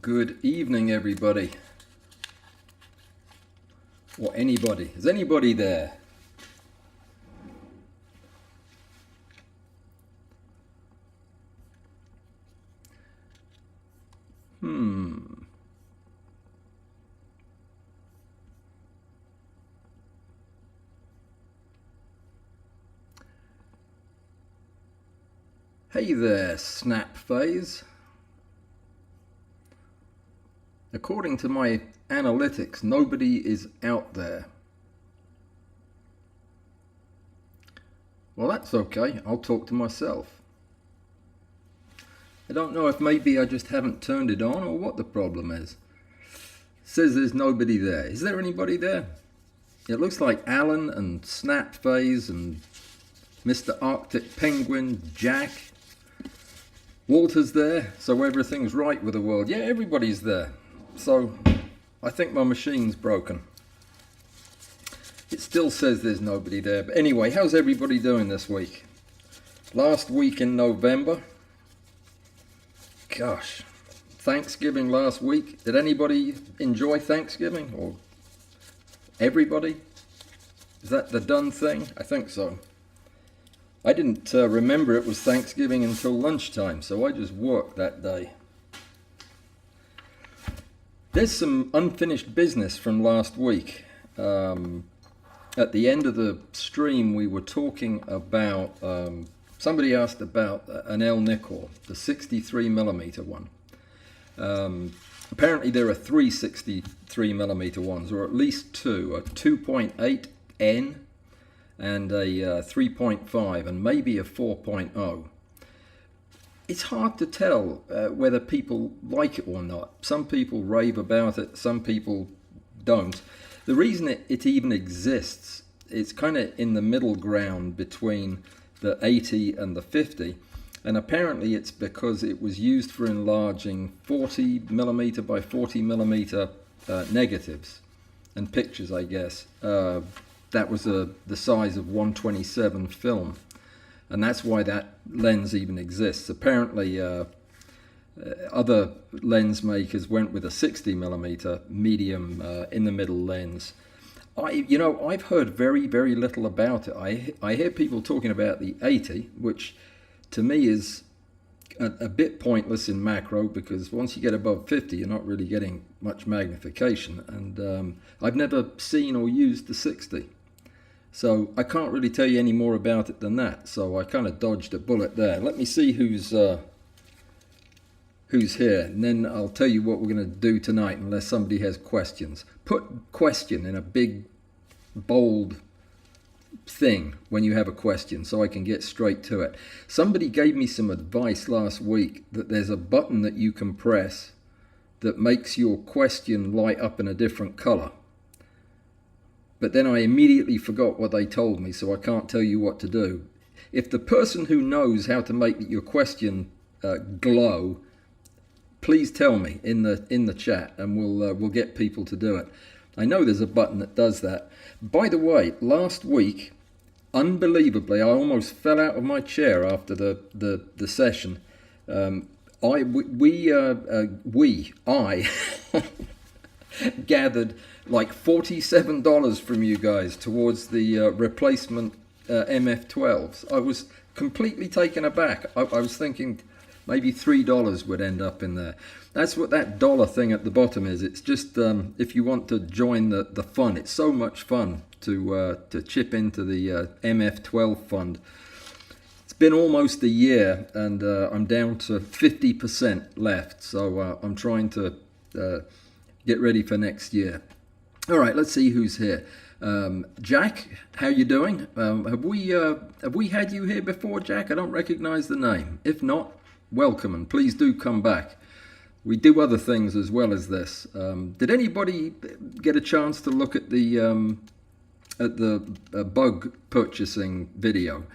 Good evening, everybody. Or anybody. Is anybody there? Hey there, snap phase. According to my analytics, nobody is out there. Well, that's okay. I'll talk to myself. I don't know if maybe I just haven't turned it on or what the problem is. It says there's nobody there. Is there anybody there? It looks like Allan and Snap Phase and Mr. Arctic Penguin, Jack. Walter's there, so everything's right with the world. Yeah, everybody's there. So I think my machine's broken. It still says there's nobody there. But anyway, how's everybody doing this week? Last week in November. Gosh, Thanksgiving last week. Did anybody enjoy Thanksgiving? Or everybody? Is that the done thing? I think so. I didn't remember it was Thanksgiving until lunchtime, so I just worked that day. There's some unfinished business from last week. At the end of the stream, we were talking about, somebody asked about an El Nickel, the 63mm one. Apparently there are three 63mm ones, or at least two, a 2.8N and a 3.5 and maybe a 4.0. It's hard to tell whether people like it or not. Some people rave about it, some people don't. The reason it even exists, it's kind of in the middle ground between the 80 and the 50, and apparently it's because it was used for enlarging 40mm by 40mm negatives and pictures, I guess. That was the size of 127 film, and that's why that lens even exists. Apparently other lens makers went with a 60mm medium in the middle lens. I've heard very little about it. I hear people talking about the 80, which to me is a bit pointless in macro, because once you get above 50 you're not really getting much magnification, and I've never seen or used the 60. So I can't really tell you any more about it than that. So I kind of dodged a bullet there. Let me see who's here, and then I'll tell you what we're going to do tonight, unless somebody has questions. Put question in a big, bold thing when you have a question, so I can get straight to it. Somebody gave me some advice last week that there's a button that you can press that makes your question light up in a different color. But then I immediately forgot what they told me, so I can't tell you what to do. If the person who knows how to make your question glow, please tell me in the chat, and we'll get people to do it. I know there's a button that does that. By the way, last week, unbelievably, I almost fell out of my chair after the session. I gathered like $47 from you guys towards the replacement MF12s. I was completely taken aback. I was thinking maybe $3 would end up in there. That's what that dollar thing at the bottom is. It's just if you want to join the fun. It's so much fun to chip into the MF12 fund. It's been almost a year, and I'm down to 50% left. So I'm trying to get ready for next year. All right, let's see who's here. Jack, how you doing? Have we had you here before, Jack? I don't recognize the name. If not, welcome, and please do come back. We do other things as well as this. Did anybody get a chance to look at the bug purchasing video,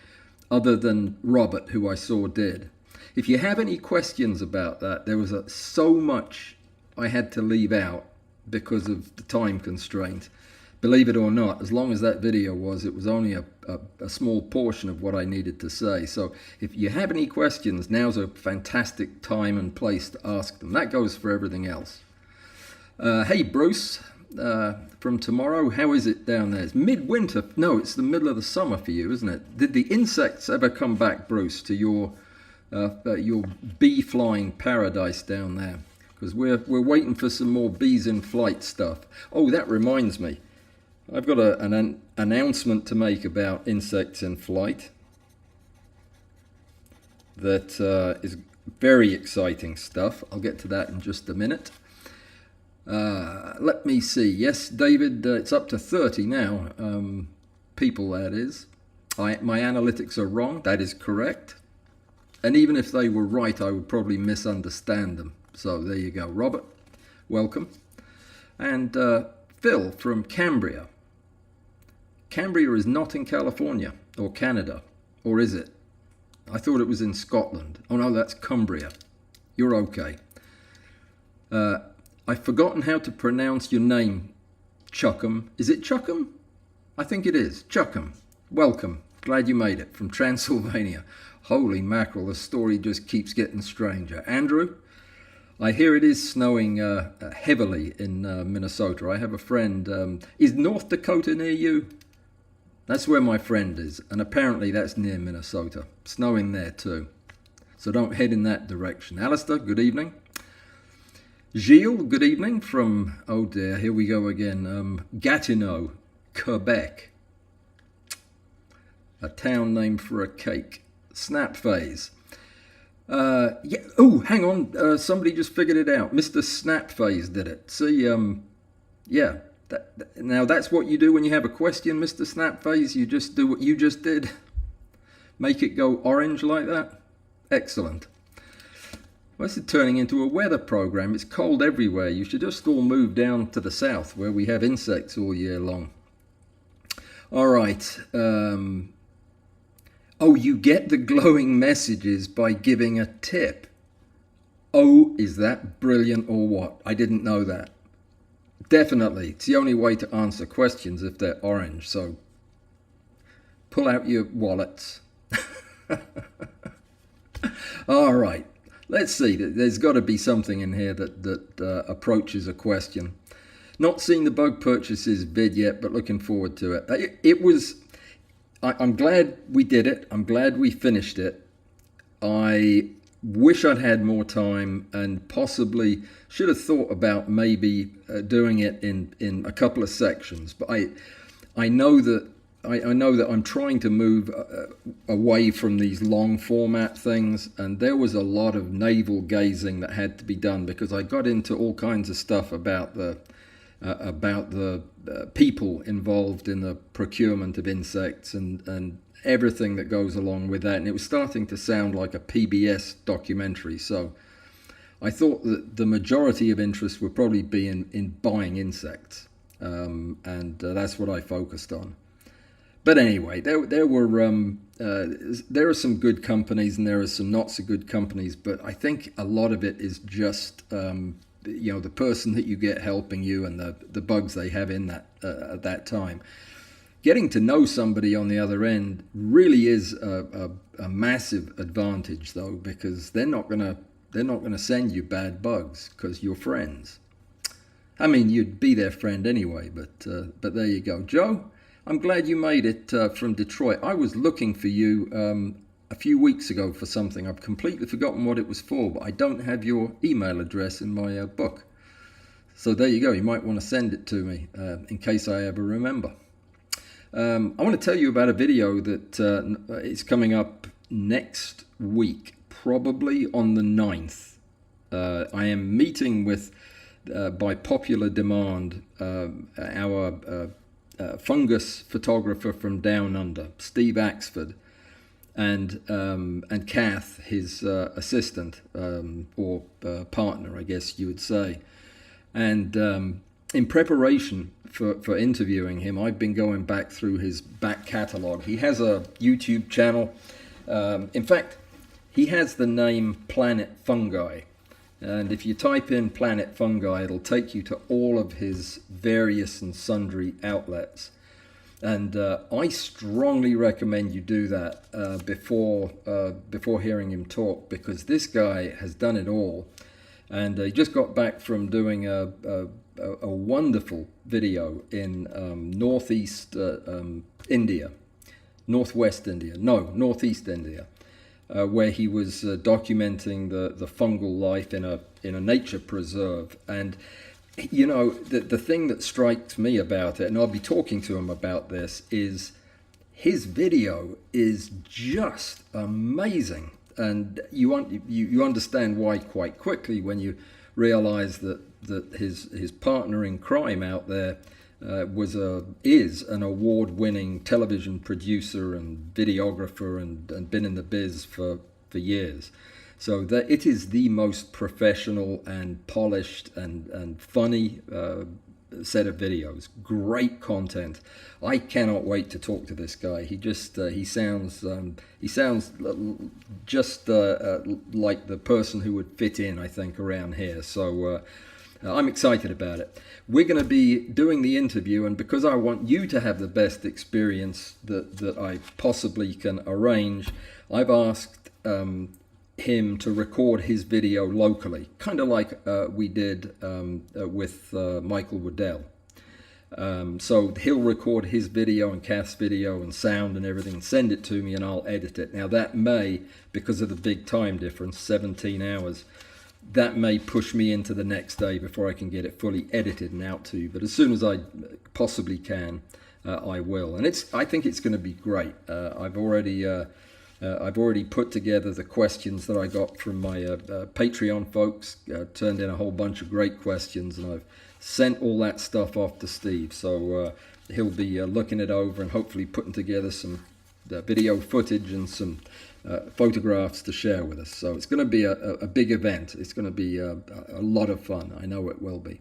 other than Robert, who I saw did? If you have any questions about that, there was so much I had to leave out because of the time constraint. believe it or not, as long as that video was, it was only a small portion of what I needed to say. So if you have any questions, now's a fantastic time and place to ask them. That goes for everything else. Hey, Bruce, from tomorrow, how is it down there? It's midwinter. No, it's the middle of the summer for you, isn't it? Did the insects ever come back, Bruce, to your bee flying paradise down there? Because we're waiting for some more bees in flight stuff. Oh, that reminds me. I've got an announcement to make about insects in flight that is very exciting stuff. I'll get to that in just a minute. Let me see. Yes, David, it's up to 30 now. People, that is. My analytics are wrong. That is correct. And even if they were right, I would probably misunderstand them. So there you go. Robert, welcome. And Phil from Cambria. Cambria is not in California or Canada, or is it? I thought it was in Scotland. Oh no, that's Cumbria. You're okay. I've forgotten how to pronounce your name, Chuckham. Is it Chuckham? I think it is. Chuckham. Welcome. Glad you made it from Transylvania. Holy mackerel, the story just keeps getting stranger. Andrew, I hear it is snowing heavily in Minnesota. I have a friend. Is North Dakota near you? That's where my friend is. And apparently that's near Minnesota. Snowing there too. So don't head in that direction. Alistair, good evening. Gilles, good evening from, oh dear, here we go again. Gatineau, Quebec. A town named for a cake. Snap phase. Yeah. Oh, hang on. Somebody just figured it out. Mr. Snap phase did it. See, yeah. Now that's what you do when you have a question, Mr. Snap phase. You just do what you just did. Make it go orange like that. Excellent. Well, this is turning into a weather program. It's cold everywhere. You should just all move down to the south where we have insects all year long. All right. Oh, you get the glowing messages by giving a tip. Oh, is that brilliant or what? I didn't know that. Definitely. It's the only way to answer questions if they're orange. So pull out your wallets. All right. Let's see. There's got to be something in here that approaches a question. Not seen the bug purchases vid yet, but looking forward to it. It was... I'm glad we did it. I'm glad we finished it. I wish I'd had more time and possibly should have thought about maybe doing it in a couple of sections. But I know that I'm trying to move away from these long format things, and there was a lot of navel gazing that had to be done because I got into all kinds of stuff about the people involved in the procurement of insects and everything that goes along with that. And it was starting to sound like a PBS documentary. So I thought that the majority of interest would probably be in buying insects. And that's what I focused on. But anyway, there are some good companies and there are some not so good companies. But I think a lot of it is just... the person that you get helping you and the bugs they have in that at that time. Getting to know somebody on the other end really is a massive advantage, though, because they're not gonna send you bad bugs because you're friends. I mean, you'd be their friend anyway, but there you go, Joe. I'm glad you made it from Detroit. I was looking for you a few weeks ago for something. I've completely forgotten what it was for, but I don't have your email address in my book. So there you go. You might want to send it to me in case I ever remember. I want to tell you about a video that is coming up next week, probably on the 9th. I am meeting with, by popular demand, our fungus photographer from Down Under, Steve Axford. And Kath, his assistant or partner, I guess you would say. And in preparation for interviewing him, I've been going back through his back catalogue. He has a YouTube channel. In fact, he has the name Planet Fungi. And if you type in Planet Fungi, it'll take you to all of his various and sundry outlets. And I strongly recommend you do that before hearing him talk, because this guy has done it all. And he just got back from doing a wonderful video in northeast India, northwest India, no, northeast India, where he was documenting the fungal life in a nature preserve. And you know, the thing that strikes me about it, and I'll be talking to him about this, is his video is just amazing. And you understand why quite quickly when you realize that his partner in crime out there is an award-winning television producer and videographer and been in the biz for years. So that it is the most professional and polished and funny set of videos. Great content. I cannot wait to talk to this guy. He just he sounds just like the person who would fit in, I think, around here. So I'm excited about it. We're going to be doing the interview, and because I want you to have the best experience that I possibly can arrange, I've asked him to record his video locally, kind of like we did with Michael Waddell. So he'll record his video and Kath's video and sound and everything and send it to me, and I'll edit it. Now that may, because of the big time difference, 17 hours, that may push me into the next day before I can get it fully edited and out to you. But as soon as I possibly can, I will. And I think it's going to be great. I've already put together the questions that I got from my Patreon folks, turned in a whole bunch of great questions, and I've sent all that stuff off to Steve. So he'll be looking it over and hopefully putting together some video footage and some photographs to share with us. So it's going to be a big event. It's going to be a lot of fun. I know it will be.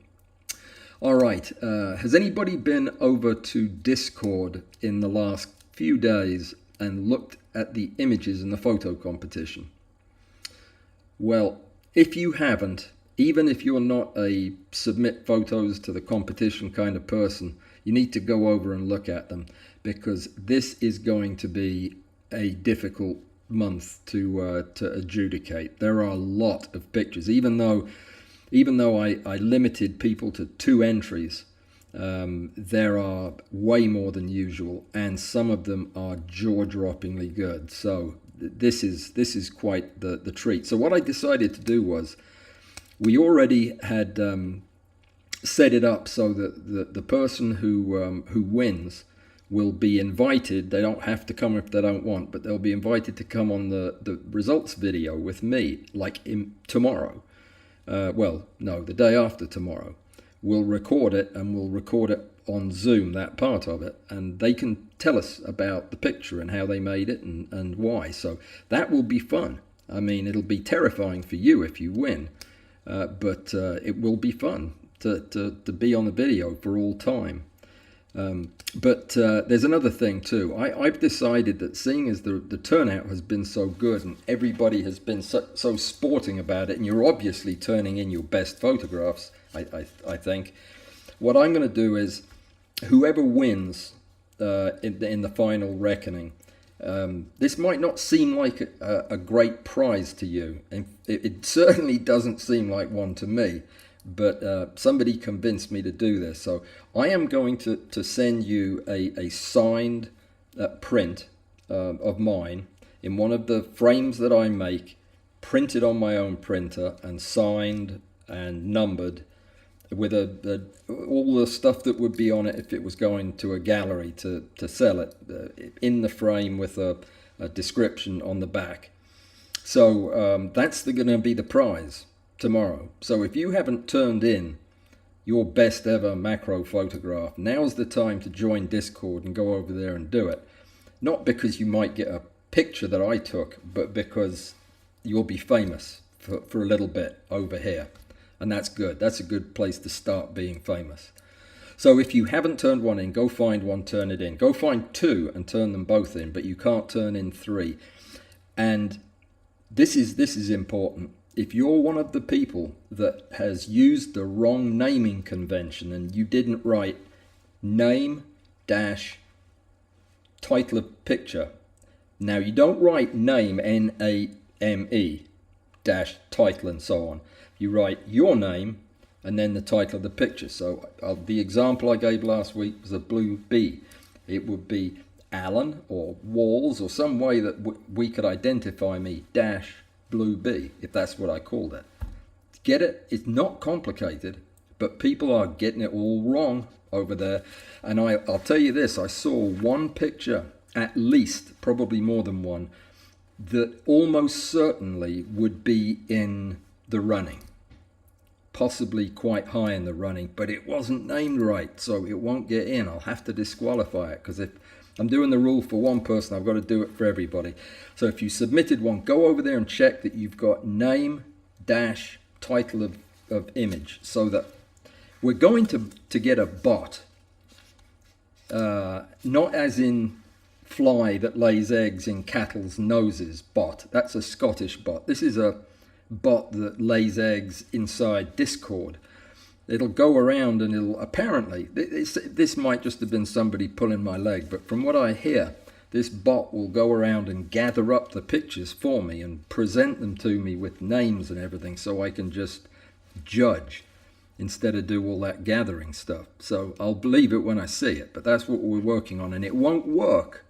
All right. Has anybody been over to Discord in the last few days and looked at the images in the photo competition? Well, if you haven't, even if you're not a submit photos to the competition kind of person, you need to go over and look at them, because this is going to be a difficult month to adjudicate. There are a lot of pictures, even though I limited people to 2 entries. There are way more than usual, and some of them are jaw-droppingly good. So this is quite the treat. So what I decided to do was, we already had set it up so that the person who wins will be invited. They don't have to come if they don't want, but they'll be invited to come on the results video with me, like tomorrow. Well, no, the day after tomorrow. We'll record it, and we'll record it on Zoom, that part of it, and they can tell us about the picture and how they made it and why. So that will be fun. I mean, it'll be terrifying for you if you win, but it will be fun to be on the video for all time. But there's another thing too. I've decided that, seeing as the turnout has been so good and everybody has been so sporting about it, and you're obviously turning in your best photographs, I think, what I'm going to do is, whoever wins in the final reckoning, this might not seem like a great prize to you, and it certainly doesn't seem like one to me, but somebody convinced me to do this. So I am going to send you a signed print of mine in one of the frames that I make, printed on my own printer and signed and numbered, with all the stuff that would be on it if it was going to a gallery to sell it, in the frame with a description on the back. So that's going to be the prize tomorrow. So if you haven't turned in your best ever macro photograph, now's the time to join Discord and go over there and do it. Not because you might get a picture that I took, but because you'll be famous for a little bit over here. And that's good. That's a good place to start being famous. So if you haven't turned one in, go find one, turn it in. Go find 2 and turn them both in, but you can't turn in 3. And this is important. if you're one of the people that has used the wrong naming convention and you didn't write name dash title of picture. Now you don't write name, N-A-M-E, dash title and so on. You write your name and then the title of the picture. So the example I gave last week was a blue bee. It would be Allan or Walls or some way that we could identify me, dash blue bee, if that's what I called it. Get it? It's not complicated, but people are getting it all wrong over there. And I'll tell you this, I saw one picture, at least, probably more than one, that almost certainly would be in the running. Possibly quite high in the running, but it wasn't named right, so it won't get in. I'll have to disqualify it, because if I'm doing the rule for one person, I've got to do it for everybody. So if you submitted one, go over there and check that you've got name dash title of image, so that we're going to get a bot, not as in fly that lays eggs in cattle's noses bot. That's a Scottish bot. This is a bot that lays eggs inside Discord. It'll go around and it'll apparently, this might just have been somebody pulling my leg, but from what I hear, this bot will go around and gather up the pictures for me and present them to me with names and everything, so I can just judge instead of do all that gathering stuff. So I'll believe it when I see it, but that's what we're working on, and it won't work.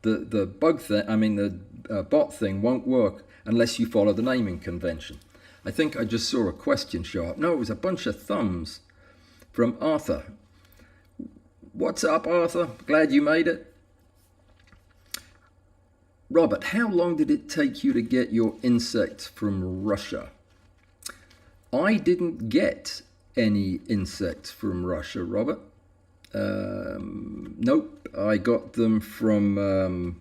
The bug thing, I mean the bot thing won't work unless you follow the naming convention. I think I just saw a question show up. No, it was a bunch of thumbs from Arthur. What's up, Arthur? Glad you made it. Robert, how long did it take you to get your insects from Russia? I didn't get any insects from Russia, Robert. Nope, I got them from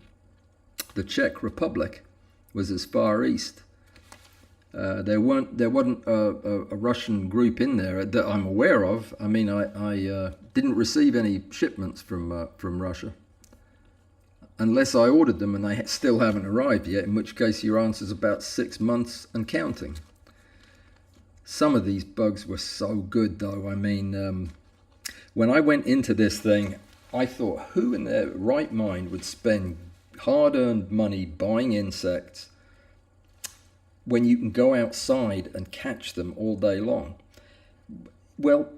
the Czech Republic. Was as far east. There wasn't a Russian group in there that I'm aware of. I mean, I didn't receive any shipments from Russia, unless I ordered them and they still haven't arrived yet, in which case your answer's about 6 months and counting. Some of these bugs were so good, though. I mean, when I went into this thing, I thought, who in their right mind would spend hard-earned money buying insects when you can go outside and catch them all day long? Well,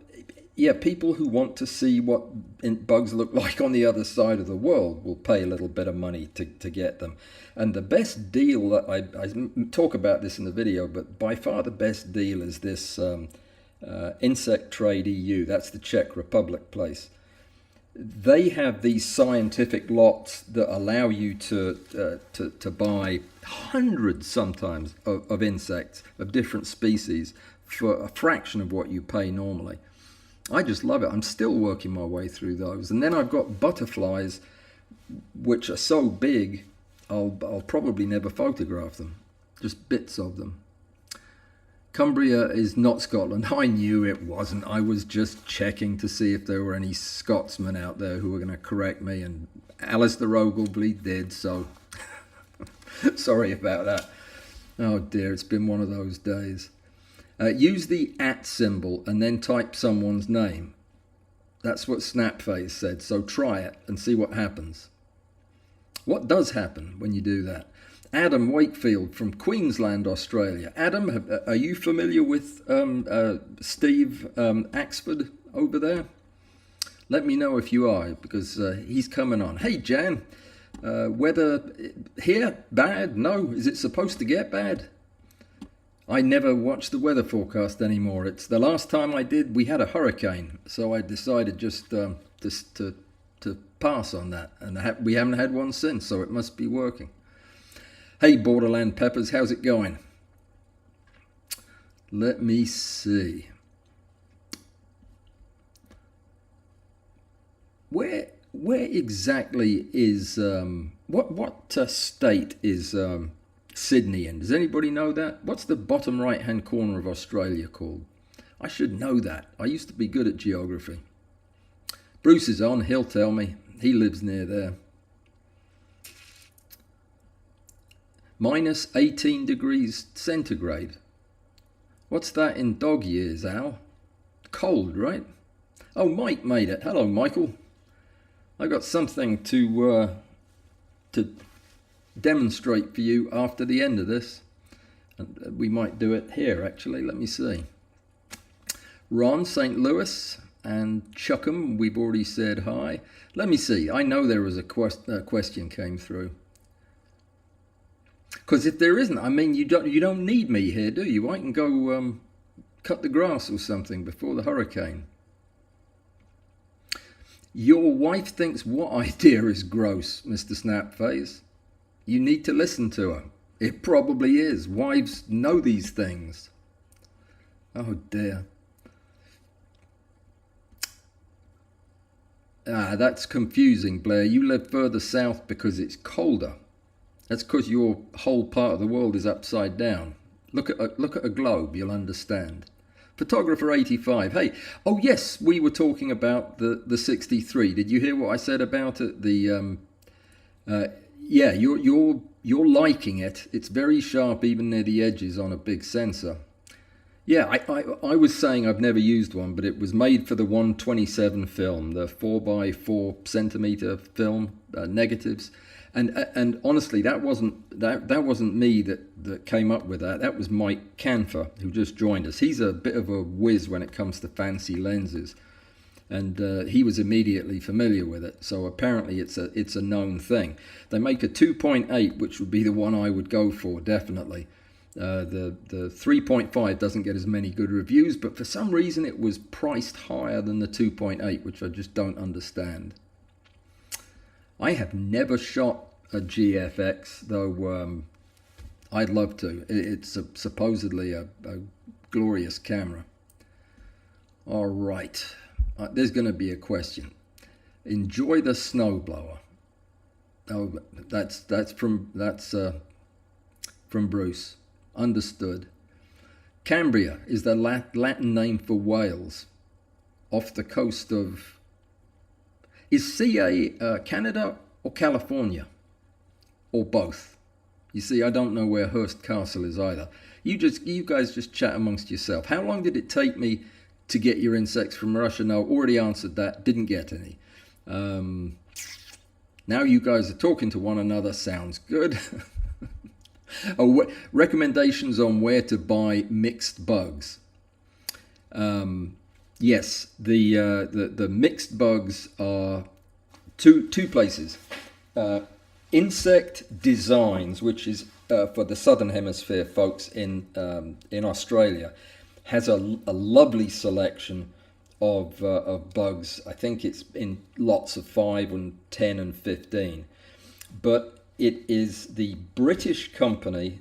yeah, people who want to see what bugs look like on the other side of the world will pay a little bit of money to get them. And the best deal that I talk about this in the video, but by far the best deal is this Insect Trade EU. That's the Czech Republic place. They have these scientific lots that allow you to buy hundreds sometimes of insects of different species for a fraction of what you pay normally. I just love it. I'm still working my way through those. And then I've got butterflies, which are so big, I'll probably never photograph them, just bits of them. Cumbria is not Scotland. I knew it wasn't. I was just checking to see if there were any Scotsmen out there who were going to correct me, and Alistair Ogilvy did, so sorry about that. Oh dear, it's been one of those days. Use the @ symbol and then type someone's name. That's what Snapface said, so try it and see what happens. What does happen when you do that? Adam Wakefield from Queensland, Australia. Adam, are you familiar with Steve Axford over there? Let me know if you are, because he's coming on. Hey, Jan, weather here bad? No, is it supposed to get bad? I never watch the weather forecast anymore. It's the last time I did, we had a hurricane, so I decided just to pass on that, and we haven't had one since, so it must be working. Hey, Borderland Peppers, how's it going? Let me see. Where exactly is what state is Sydney in? Does anybody know that? What's the bottom right-hand corner of Australia called? I should know that. I used to be good at geography. Bruce is on. He'll tell me. He lives near there. -18 degrees centigrade. What's that in dog years, Al? Cold, right? Oh, Mike made it. Hello, Michael. I got something to demonstrate for you after the end of this. And we might do it here, actually. Let me see. Ron, St. Louis, and Chuckham, we've already said hi. Let me see. I know there was a question came through. Because if there isn't, I mean, you don't need me here, do you? I can go cut the grass or something before the hurricane. Your wife thinks what idea is gross, Mr. Snapface? You need to listen to her. It probably is. Wives know these things. Oh dear. Ah, that's confusing, Blair. You live further south because it's colder. That's because your whole part of the world is upside down. Look at a globe, you'll understand. Photographer 85. Hey, oh yes, we were talking about the 63. Did you hear what I said about it? Yeah, you're liking it. It's very sharp, even near the edges on a big sensor. Yeah, I was saying I've never used one, but it was made for the 127 film, the 4x4 centimeter film negatives. And honestly, that wasn't me that came up with that. That was Mike Canfer, who just joined us. He's a bit of a whiz when it comes to fancy lenses, and he was immediately familiar with it. So apparently, it's a known thing. They make a 2.8, which would be the one I would go for definitely. The 3.5 doesn't get as many good reviews, but for some reason it was priced higher than the 2.8, which I just don't understand. I have never shot a GFX, though I'd love to. It's supposedly a glorious camera. All right, there's going to be a question. Enjoy the snowblower. Oh, that's from Bruce. Understood. Cambria is the Latin name for Wales, off the coast of... Is CA Canada or California? Or both? You see, I don't know where Hearst Castle is either. You guys just chat amongst yourself. How long did it take me to get your insects from Russia? No, already answered that. Didn't get any. Now you guys are talking to one another. Sounds good. Oh, recommendations on where to buy mixed bugs. Yes, the mixed bugs are two places. Insect Designs, which is for the Southern Hemisphere folks in Australia, has a lovely selection of bugs. I think it's in lots of 5 and 10 and 15, but it is the British company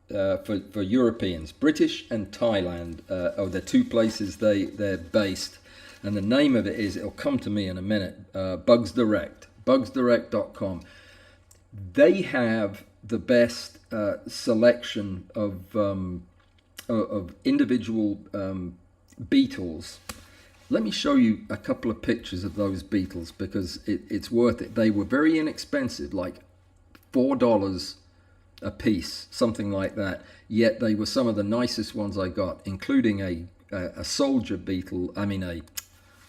for Europeans. British and Thailand are the two places they're based, and the name of it is, it'll come to me in a minute, Bugs Direct, bugsdirect.com. They have the best selection of individual beetles. Let me show you a couple of pictures of those beetles because it's worth it. They were very inexpensive, like $4 a piece, something like that. Yet they were some of the nicest ones I got, including a soldier beetle. I mean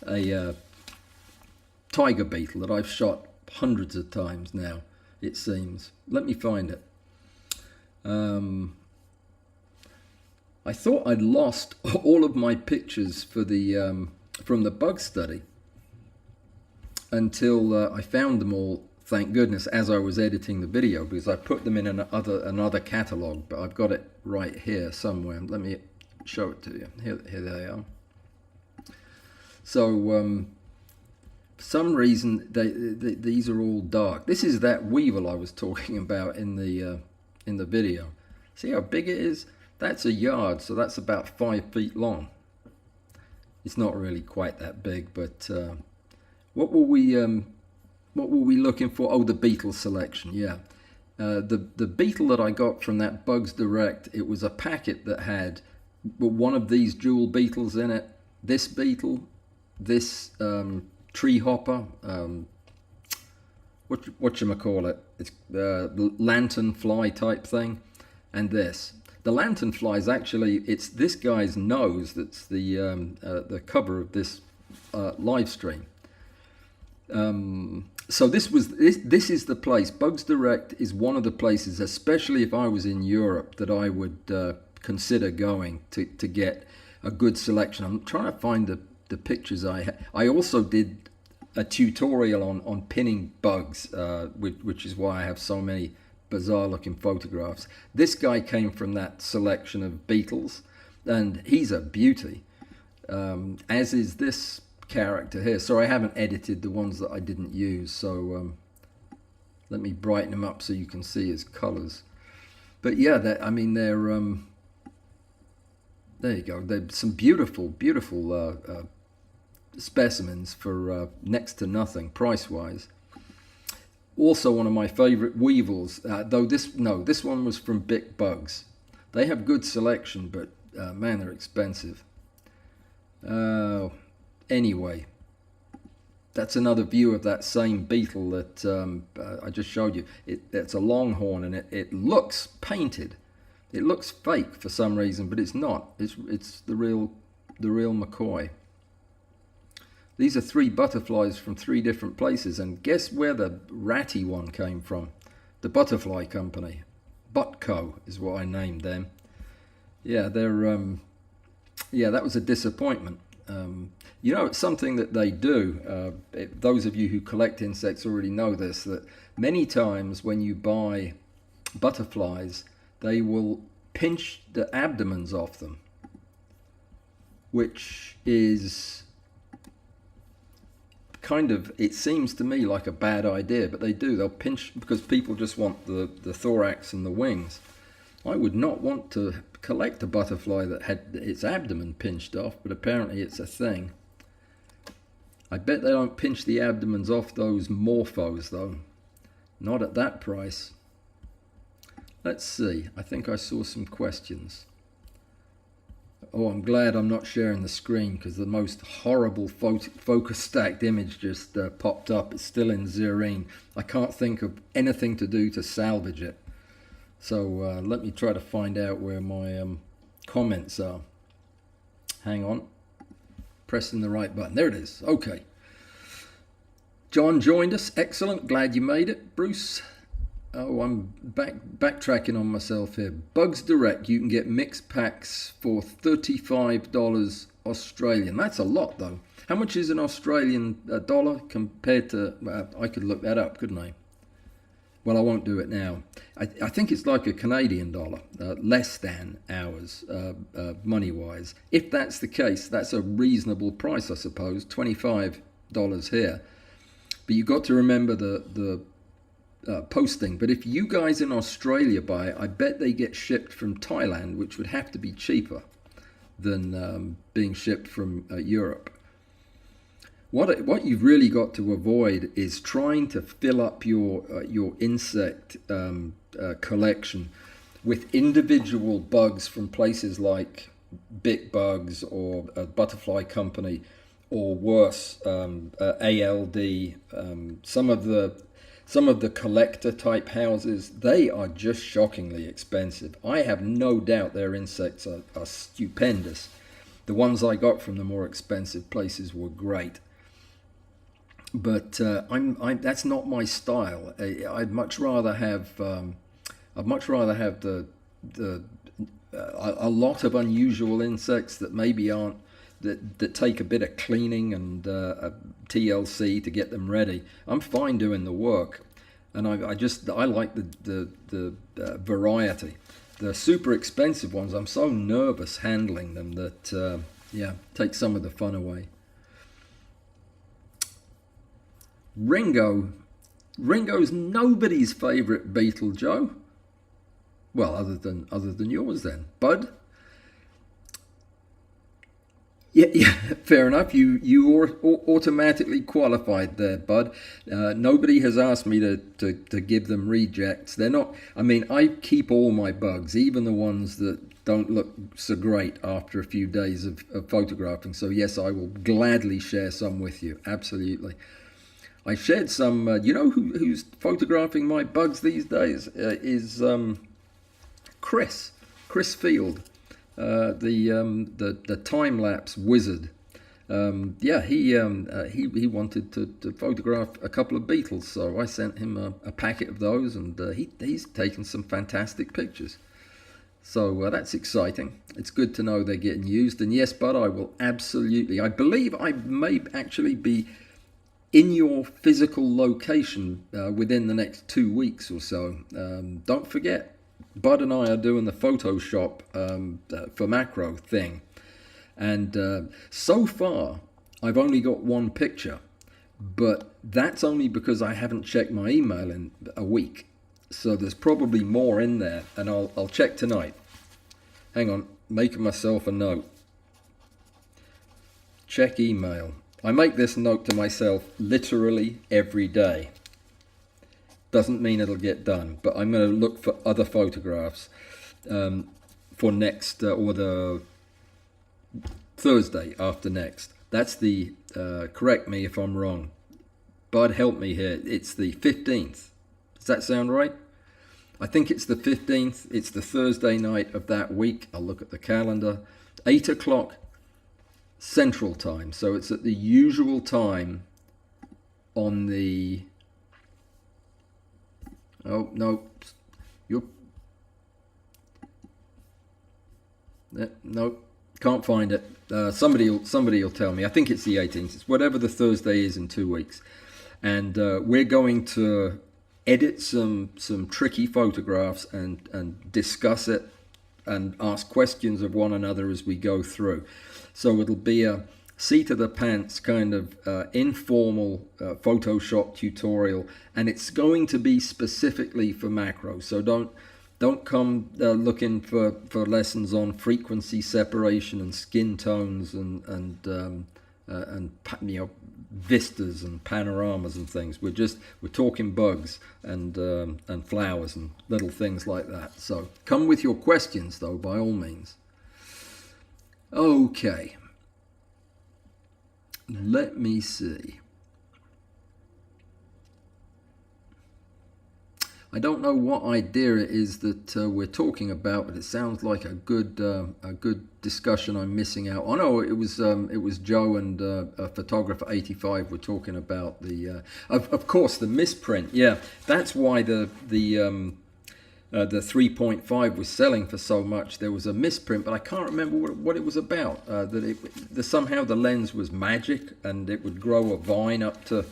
a tiger beetle that I've shot hundreds of times now, it seems. Let me find it. I thought I'd lost all of my pictures for the from the bug study until I found them all. Thank goodness, as I was editing the video, because I put them in another catalog, but I've got it right here somewhere. Let me show it to you. Here they are. So, for some reason, these are all dark. This is that weevil I was talking about in the video. See how big it is? That's a yard, so that's about 5 feet long. It's not really quite that big, but what were we looking for? Oh, the beetle selection, yeah. The beetle that I got from that Bugs Direct, it was a packet that had one of these jewel beetles in it, this beetle, this tree hopper, whatchamacallit, it's the lantern fly type thing, and this. The lanternfly is actually, it's this guy's nose that's the cover of this live stream. So this is the place. Bugs Direct is one of the places, especially if I was in Europe, that I would consider going to get a good selection. I'm trying to find the pictures I also did a tutorial on pinning bugs, which is why I have so many bizarre looking photographs. This guy came from that selection of beetles, and he's a beauty, as is this character here. So I haven't edited the ones that I didn't use, so let me brighten them up so you can see his colors. But yeah, I mean, they're there you go. They're some beautiful specimens for next to nothing price wise. Also one of my favorite weevils, though this one was from Big Bugs. They have good selection, but man, they're expensive. Anyway, that's another view of that same beetle that I just showed you. It's a longhorn, and it looks painted. It looks fake for some reason, but it's not. It's the real McCoy. These are 3 butterflies from 3 different places, and guess where the ratty one came from? The Butterfly Company. Butco is what I named them. Yeah, they're yeah, that was a disappointment. You know, it's something that they do. Those of you who collect insects already know this, that many times when you buy butterflies, they will pinch the abdomens off them, which is kind of, it seems to me like a bad idea, but they do. They'll pinch because people just want the thorax and the wings. I would not want to collect a butterfly that had its abdomen pinched off, but apparently it's a thing. I bet they don't pinch the abdomens off those morphos though. Not at that price. Let's see. I think I saw some questions. Oh, I'm glad I'm not sharing the screen, because the most horrible focus stacked image just popped up. It's still in Zerine. I can't think of anything to do to salvage it. So let me try to find out where my comments are. Hang on. Pressing the right button. There it is. Okay. John joined us. Excellent. Glad you made it, Bruce. Oh, I'm backtracking on myself here. Bugs Direct, you can get mixed packs for $35 Australian. That's a lot though. How much is an Australian dollar compared to, I could look that up, couldn't I? Well, I won't do it now. I think it's like a Canadian dollar, less than ours, money-wise. If that's the case, that's a reasonable price, I suppose, $25 here. But you've got to remember the posting. But if you guys in Australia buy it, I bet they get shipped from Thailand, which would have to be cheaper than being shipped from Europe. What you've really got to avoid is trying to fill up your insect collection with individual bugs from places like Big Bugs or a Butterfly Company, or worse, ALD. Some of the collector type houses, they are just shockingly expensive. I have no doubt their insects are stupendous. The ones I got from the more expensive places were great. But that's not my style. I'd much rather have a lot of unusual insects that maybe aren't, that take a bit of cleaning and TLC to get them ready. I'm fine doing the work, and I like the variety. The super expensive ones, I'm so nervous handling them that yeah, take some of the fun away. Ringo's nobody's favorite beetle, Joe. Well, other than yours then. Bud? Yeah, fair enough. You are automatically qualified there, Bud. Nobody has asked me to give them rejects. They're not, I mean, I keep all my bugs, even the ones that don't look so great after a few days of photographing. So yes, I will gladly share some with you. Absolutely. I shared some, you know who's photographing my bugs these days? Is Chris Chris Field, the time lapse wizard. Yeah, he wanted to photograph a couple of beetles, so I sent him a packet of those, and he's taken some fantastic pictures. So that's exciting. It's good to know they're getting used. And yes, Bud, I will absolutely. I believe I may actually be in your physical location within the next 2 weeks or so. Don't forget, Bud and I are doing the Photoshop for macro thing. And so far, I've only got one picture. But that's only because I haven't checked my email in a week. So there's probably more in there, and I'll check tonight. Hang on, making myself a note. Check email. I make this note to myself literally every day. Doesn't mean it'll get done, but I'm going to look for other photographs for next or the Thursday after next. That's the, correct me if I'm wrong. Bud, help me here. It's the 15th. Does that sound right? I think it's the 15th. It's the Thursday night of that week. I'll look at the calendar. 8 o'clock Central Time. So it's at the usual time on the... Oh, no. You're... No, can't find it. Somebody will tell me. I think it's the 18th. It's whatever the Thursday is in 2 weeks. And we're going to edit some tricky photographs and discuss it and ask questions of one another as we go through. So it'll be a seat of the pants kind of informal Photoshop tutorial, and it's going to be specifically for macro. So don't come looking for lessons on frequency separation and skin tones and you know, vistas and panoramas and things. We're talking bugs and flowers and little things like that. So come with your questions though, by all means. Okay, let me see. I don't know what idea it is that we're talking about, but it sounds like a good discussion I'm missing out. Oh no, it was Joe and a photographer 85 were talking about the of course the misprint. Yeah, that's why the 3.5 was selling for so much. There was a misprint, but I can't remember what it was about. Somehow the lens was magic and it would grow a vine up to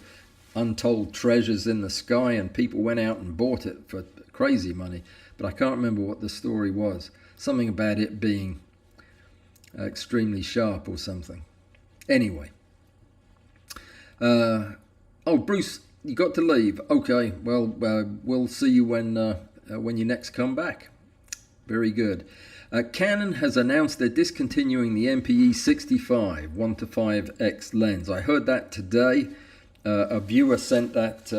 untold treasures in the sky, and people went out and bought it for crazy money, but I can't remember what the story was. Something about it being extremely sharp or something. Anyway, oh Bruce, you got to leave. Okay, well we'll see you when you next come back. Very good. Canon has announced they're discontinuing the MPE 65 1:5x lens. I heard that today. A viewer sent that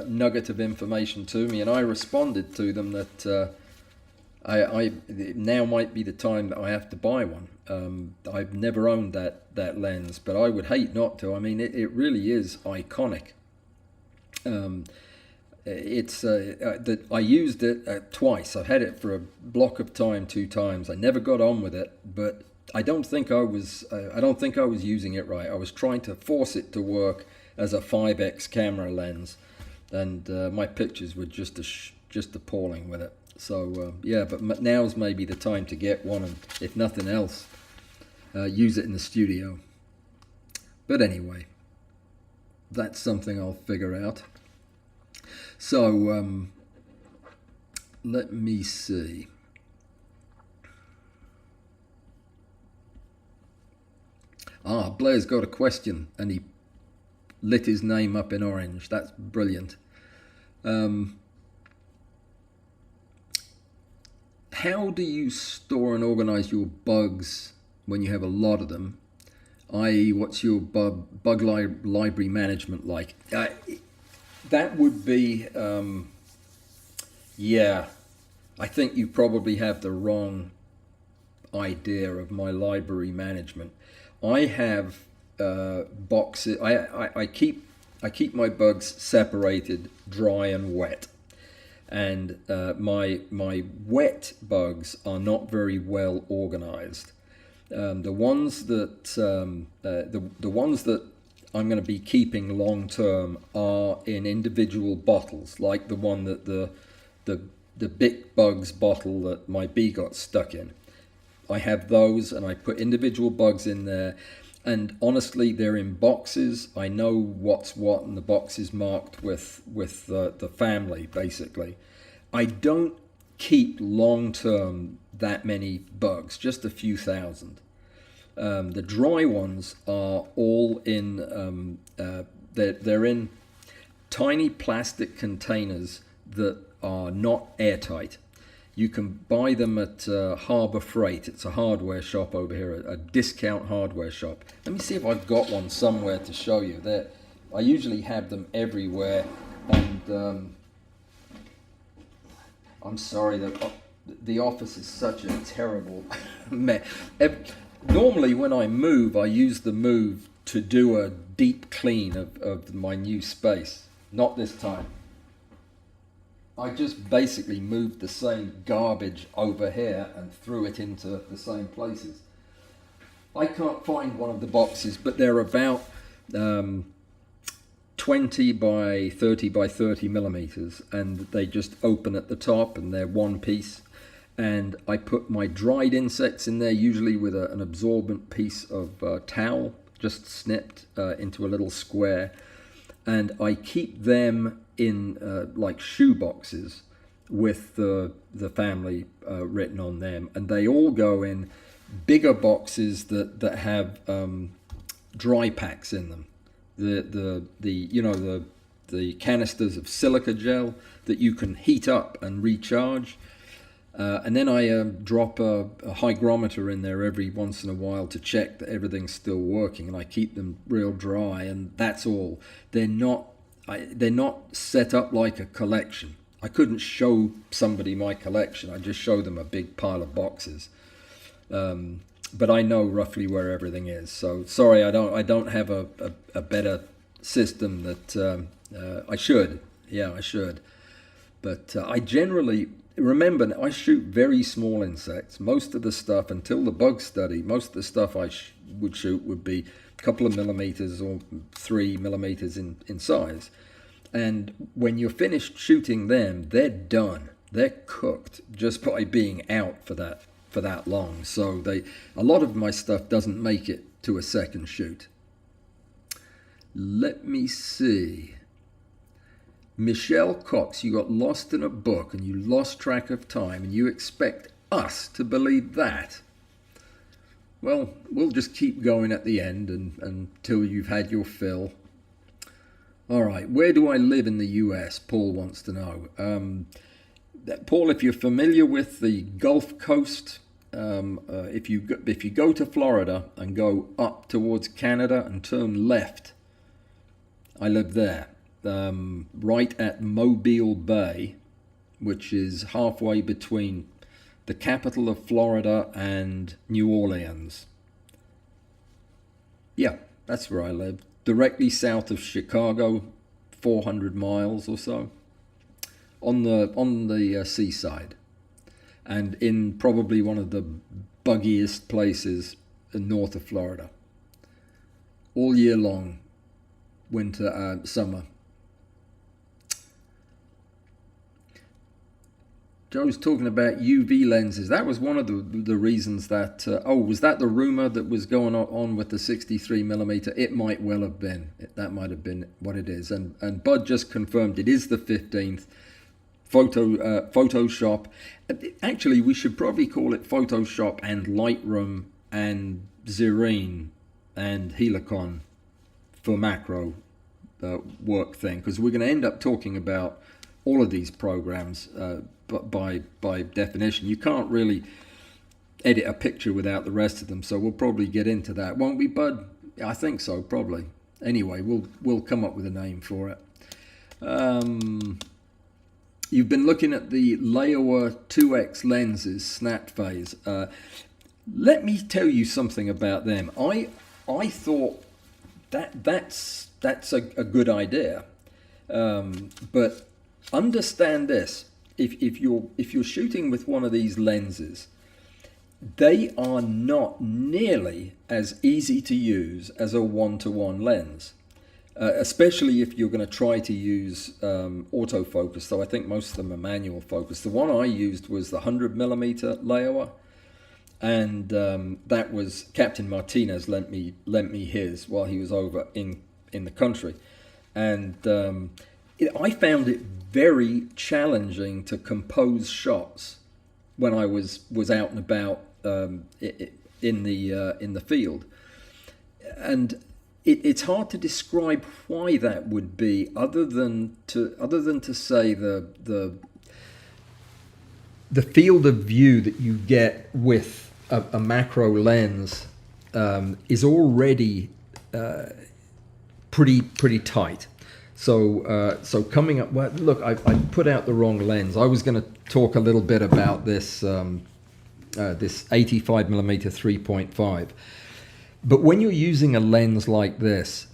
nugget of information to me, and I responded to them that I now might be the time that I have to buy one. I've never owned that lens, but I would hate not to. I mean, it really is iconic. I used it twice. I've had it for a block of time 2 times. I never got on with it, but I don't think I was using it right. I was trying to force it to work as a 5x camera lens, and my pictures were just appalling with it. So yeah, but now's maybe the time to get one, and if nothing else, use it in the studio. But anyway, that's something I'll figure out. So let me see. Blair's got a question, and he lit his name up in orange. That's brilliant. How do you store and organize your bugs when you have a lot of them? I.e., what's your bug library management like? That would be, yeah, I think you probably have the wrong idea of my library management. I have boxes. I keep my bugs separated, dry and wet. and my wet bugs are not very well organized. The ones that I'm going to be keeping long term are in individual bottles, like the one that the big bugs bottle that my bee got stuck in. I have those, and I put individual bugs in there. And honestly, they're in boxes. I know what's what, and the box is marked with the family, basically. I don't keep long term that many bugs, just a few thousand. The dry ones are all in, they're in tiny plastic containers that are not airtight. You can buy them at Harbour Freight. It's a hardware shop over here, a discount hardware shop. Let me see if I've got one somewhere to show you. I usually have them everywhere, and I'm sorry, the office is such a terrible mess. Normally when I move, I use the move to do a deep clean of my new space. Not this time. I just basically moved the same garbage over here and threw it into the same places. I can't find one of the boxes, but they're about 20 by 30 by 30 millimeters, and they just open at the top, and they're one piece. And I put my dried insects in there, usually with an absorbent piece of towel, just snipped into a little square. And I keep them in like shoe boxes with the family written on them, and they all go in bigger boxes that have dry packs in them. The canisters of silica gel that you can heat up and recharge. And then I drop a hygrometer in there every once in a while to check that everything's still working, and I keep them real dry, and that's all. They're not set up like a collection. I couldn't show somebody my collection. I just show them a big pile of boxes. But I know roughly where everything is. So sorry, I don't have a better system that I should. Yeah, I should. But I generally remember, I shoot very small insects. Most of the stuff, until the bug study, most of the stuff I would shoot would be a couple of millimeters or 3 millimeters in size. And when you're finished shooting them, they're done. They're cooked just by being out for that long. So a lot of my stuff doesn't make it to a second shoot. Let me see. Michelle Cox, you got lost in a book and you lost track of time, and you expect us to believe that? Well, we'll just keep going at the end until you've had your fill. All right, where do I live in the US? Paul wants to know. Paul, if you're familiar with the Gulf Coast, if you go to Florida and go up towards Canada and turn left, I live there. Right at Mobile Bay, which is halfway between the capital of Florida and New Orleans. Yeah, that's where I live. Directly south of Chicago, 400 miles or so, on the seaside, and in probably one of the buggiest places north of Florida. All year long, winter, summer. Joe's talking about UV lenses. That was one of the reasons that... was that the rumor that was going on with the 63 millimeter? It might well have been. That might have been what it is. And Bud just confirmed it is the 15th. Photoshop. Actually, we should probably call it Photoshop and Lightroom and Xerine and Helicon for macro work thing, because we're going to end up talking about all of these programs. But by definition, you can't really edit a picture without the rest of them. So we'll probably get into that, won't we, Bud? I think so, probably. Anyway, we'll come up with a name for it. You've been looking at the Laowa 2X lenses, snap phase. Let me tell you something about them. I thought that's a good idea, but understand this. if you're shooting with one of these lenses, they are not nearly as easy to use as a one-to-one lens, especially if you're going to try to use autofocus. So I think most of them are manual focus. The one I used was the 100mm Leoa, and that was Captain Martinez lent me his while he was over in the country, and I found it very challenging to compose shots when I was out and about in the field, and it's hard to describe why that would be, other than to say the field of view that you get with a macro lens is already pretty tight. So coming up, well, look, I put out the wrong lens. I was going to talk a little bit about this this 85mm 3.5. But when you're using a lens like this,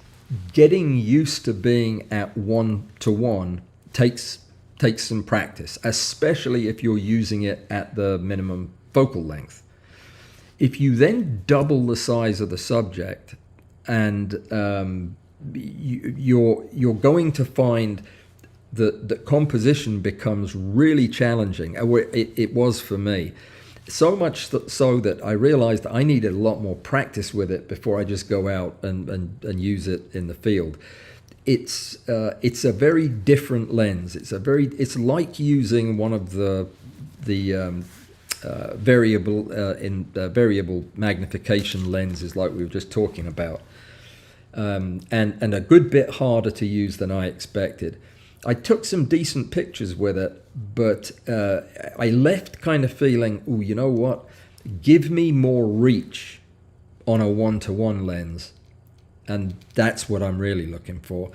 getting used to being at 1-to-1 takes some practice, especially if you're using it at the minimum focal length. If you then double the size of the subject, and you're going to find that the composition becomes really challenging. It was for me. So much so that I realized I needed a lot more practice with it before I just go out and use it in the field. It's a very different lens. It's like using one of the variable magnification lenses like we were just talking about, and a good bit harder to use than I expected. I took some decent pictures with it, but I left kind of feeling, oh, you know what? Give me more reach on a 1-to-1 lens, and that's what I'm really looking for.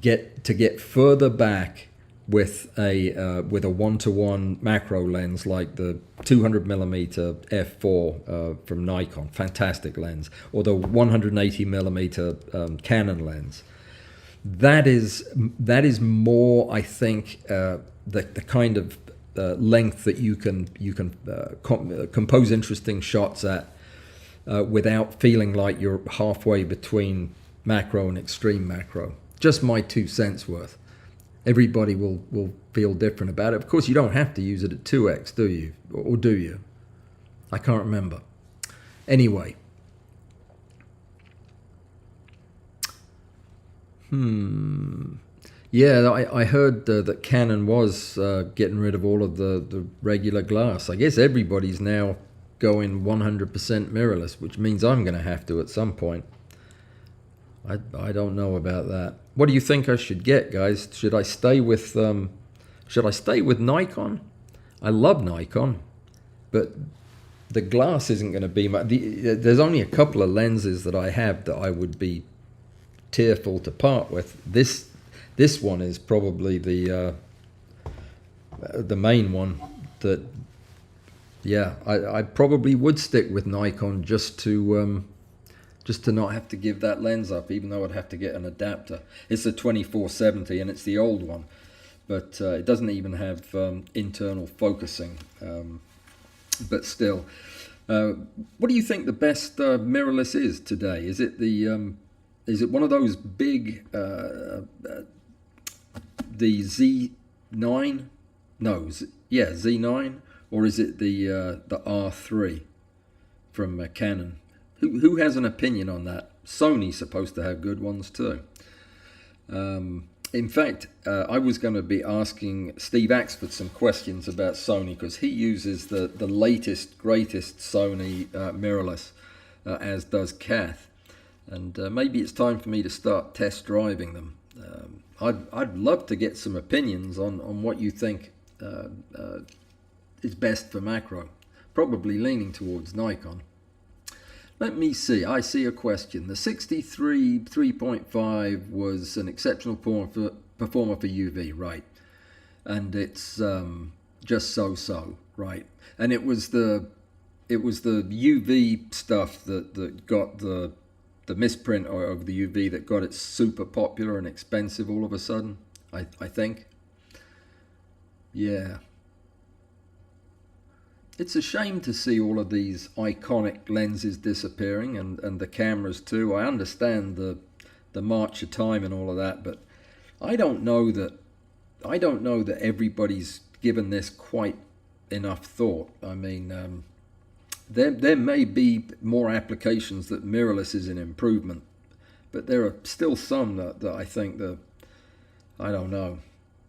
Get further back with a 1-to-1 macro lens like the 200mm f4 from Nikon, fantastic lens, or the 180mm Canon lens. That is more, I think, the kind of length that you can compose interesting shots at without feeling like you're halfway between macro and extreme macro. Just my 2 cents worth. Everybody will feel different about it. Of course, you don't have to use it at 2x, do you? Or do you? I can't remember. Anyway. Yeah, I heard that Canon was getting rid of all of the regular glass. I guess everybody's now going 100% mirrorless, which means I'm going to have to at some point. I don't know about that. What do you think I should get, guys? Should I stay with Nikon? I love Nikon, but the glass isn't going to be much. There's only a couple of lenses that I have that I would be tearful to part with. This one is probably the main one that, yeah, I probably would stick with Nikon just to not have to give that lens up, even though I'd have to get an adapter. It's the 2470 and it's the old one, but it doesn't even have internal focusing, but still. What do you think the best mirrorless is today? Is it one of those big the Z9? No, Z9, or is it the R3 from Canon? Who has an opinion on that? Sony's supposed to have good ones too. In fact, I was going to be asking Steve Axford some questions about Sony, because he uses the latest, greatest Sony mirrorless, as does Kath. And maybe it's time for me to start test driving them. I'd love to get some opinions on what you think is best for macro. Probably leaning towards Nikon. Let me see. I see a question. The 63 3.5 was an exceptional performer for UV, right? And it's just so, right? And it was the UV stuff that got the misprint of the UV that got it super popular and expensive all of a sudden, I think. Yeah. it's a shame to see all of these iconic lenses disappearing, and the cameras too. I understand the march of time and all of that, but I don't know that everybody's given this quite enough thought. I mean, there may be more applications that mirrorless is an improvement, but there are still some that I think that, I don't know.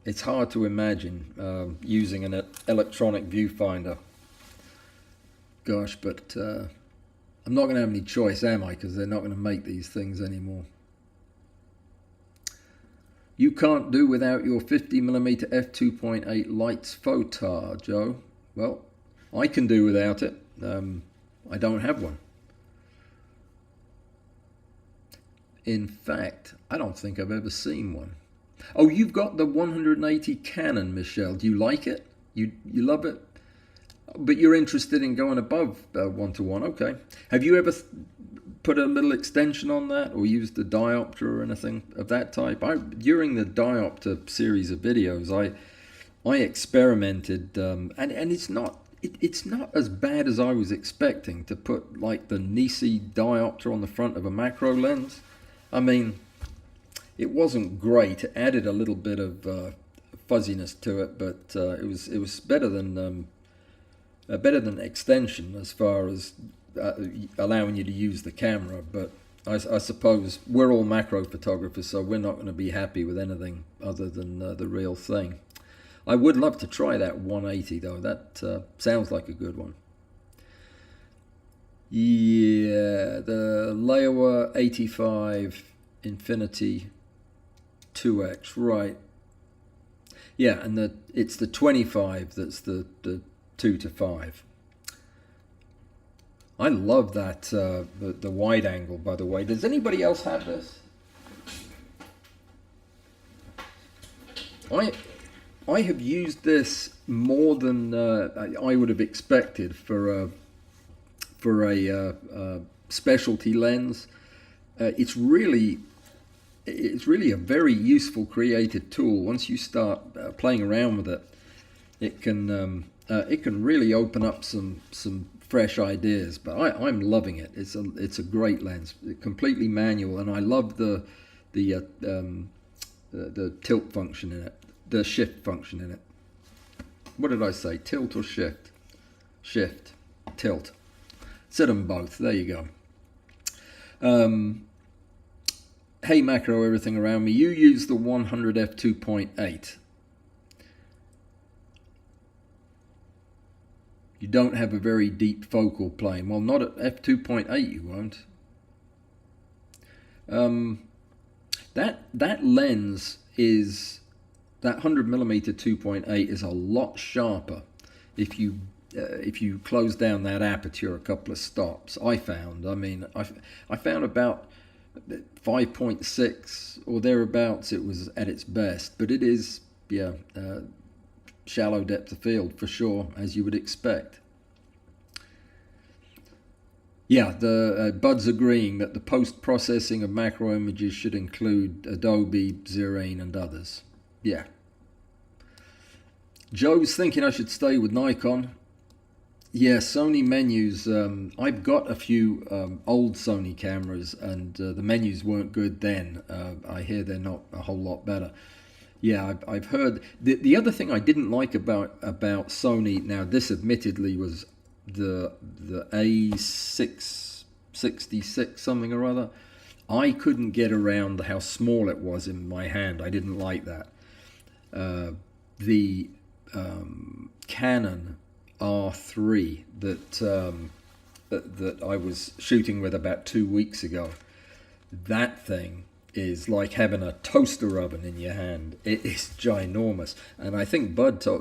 It's hard to imagine using an electronic viewfinder. Gosh, but I'm not going to have any choice, am I? Because they're not going to make these things anymore. You can't do without your 50mm f2.8 lights photog, Joe. Well, I can do without it. I don't have one. In fact, I don't think I've ever seen one. Oh, you've got the 180 Canon, Michelle. Do you like it? You love it? But you're interested in going above 1:1. Okay. Have you ever put a little extension on that, or used a diopter or anything of that type? During the diopter series of videos, I experimented, and it's not as bad as I was expecting, to put like the Nisi diopter on the front of a macro lens. I mean, it wasn't great. It added a little bit of fuzziness to it, but it was better than extension as far as allowing you to use the camera. But I suppose we're all macro photographers, so we're not going to be happy with anything other than the real thing. I would love to try that 180 though. That sounds like a good one. Yeah, the Leiwa 85 Infinity 2X, right? Yeah, and it's the 25 that's the 2:5. I love that the wide angle, by the way. Does anybody else have this? I have used this more than I would have expected for a specialty lens. It's really a very useful creative tool. Once you start playing around with it, it can really open up some fresh ideas. But I'm loving it. It's a great lens, completely manual, and I love the tilt function in it, the shift function in it. What did I say? Tilt or shift? Shift, tilt. Said them both. There you go. Hey macro, everything around me. You use the 100 f2.8. You don't have a very deep focal plane. Well, not at f2.8 you won't. That lens is, that 100mm 2.8 is a lot sharper if you close down that aperture a couple of stops. I found. I mean, I found about 5.6 or thereabouts. It was at its best, but it is, yeah, shallow depth of field for sure, as you would expect. Yeah, the Bud's agreeing that the post-processing of macro images should include Adobe, Xerane, and others. Yeah. Joe's thinking I should stay with Nikon. Yeah, Sony menus. I've got a few old Sony cameras, and the menus weren't good then. I hear they're not a whole lot better. Yeah, I've heard. The other thing I didn't like about Sony, now this admittedly was the A666 something or other. I couldn't get around how small it was in my hand. I didn't like that. The Canon R3 that I was shooting with about 2 weeks ago, that thing is like having a toaster oven in your hand. It is ginormous, and I think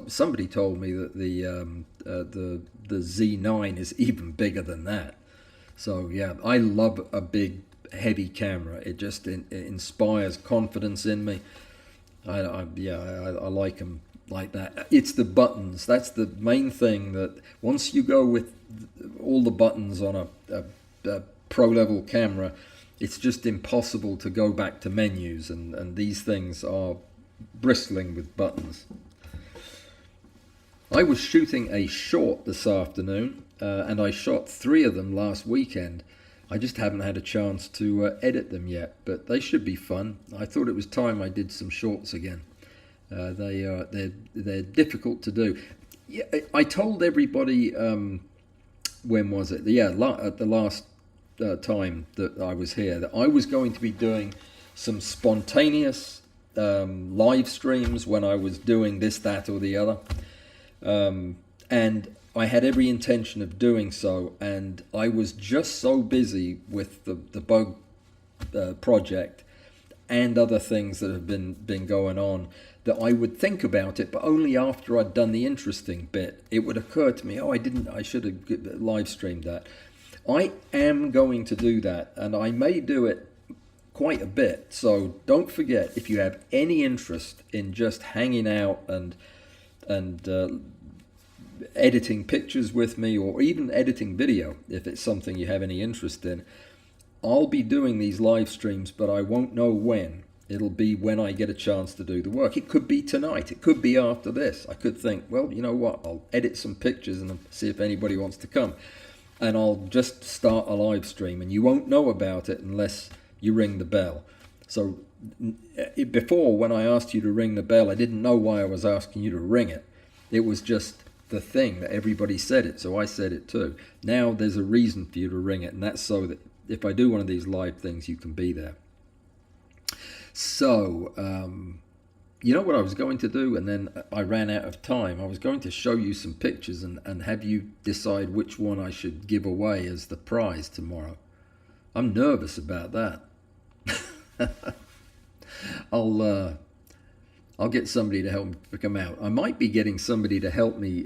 somebody told me that the Z9 is even bigger than that. So yeah, I love a big heavy camera. It just it inspires confidence in me. I like them like that. It's the buttons. That's the main thing. That once you go with all the buttons on a pro level camera, it's just impossible to go back to menus, and these things are bristling with buttons. I was shooting a short this afternoon, and I shot 3 of them last weekend. I just haven't had a chance to edit them yet, but they should be fun. I thought it was time I did some shorts again. They're difficult to do. Yeah, I told everybody, when was it? Yeah, at the last time that I was here, that I was going to be doing some spontaneous live streams when I was doing this, that, or the other. And I had every intention of doing so, and I was just so busy with the bug project and other things that have been going on that I would think about it, but only after I'd done the interesting bit. It would occur to me, I should have live streamed that. I am going to do that, and I may do it quite a bit. So don't forget, if you have any interest in just hanging out and editing pictures with me, or even editing video, if it's something you have any interest in, I'll be doing these live streams, but I won't know when. It'll be when I get a chance to do the work. It could be tonight. It could be after this. I could think, well, you know what? I'll edit some pictures and see if anybody wants to come. And I'll just start a live stream, and you won't know about it unless you ring the bell. So before, when I asked you to ring the bell, I didn't know why I was asking you to ring it. It was just the thing that everybody said it, so I said it too. Now there's a reason for you to ring it, and that's so that if I do one of these live things, you can be there. So, you know what I was going to do, and then I ran out of time. I was going to show you some pictures and have you decide which one I should give away as the prize tomorrow. I'm nervous about that. I'll get somebody to help me pick them out. I might be getting somebody to help me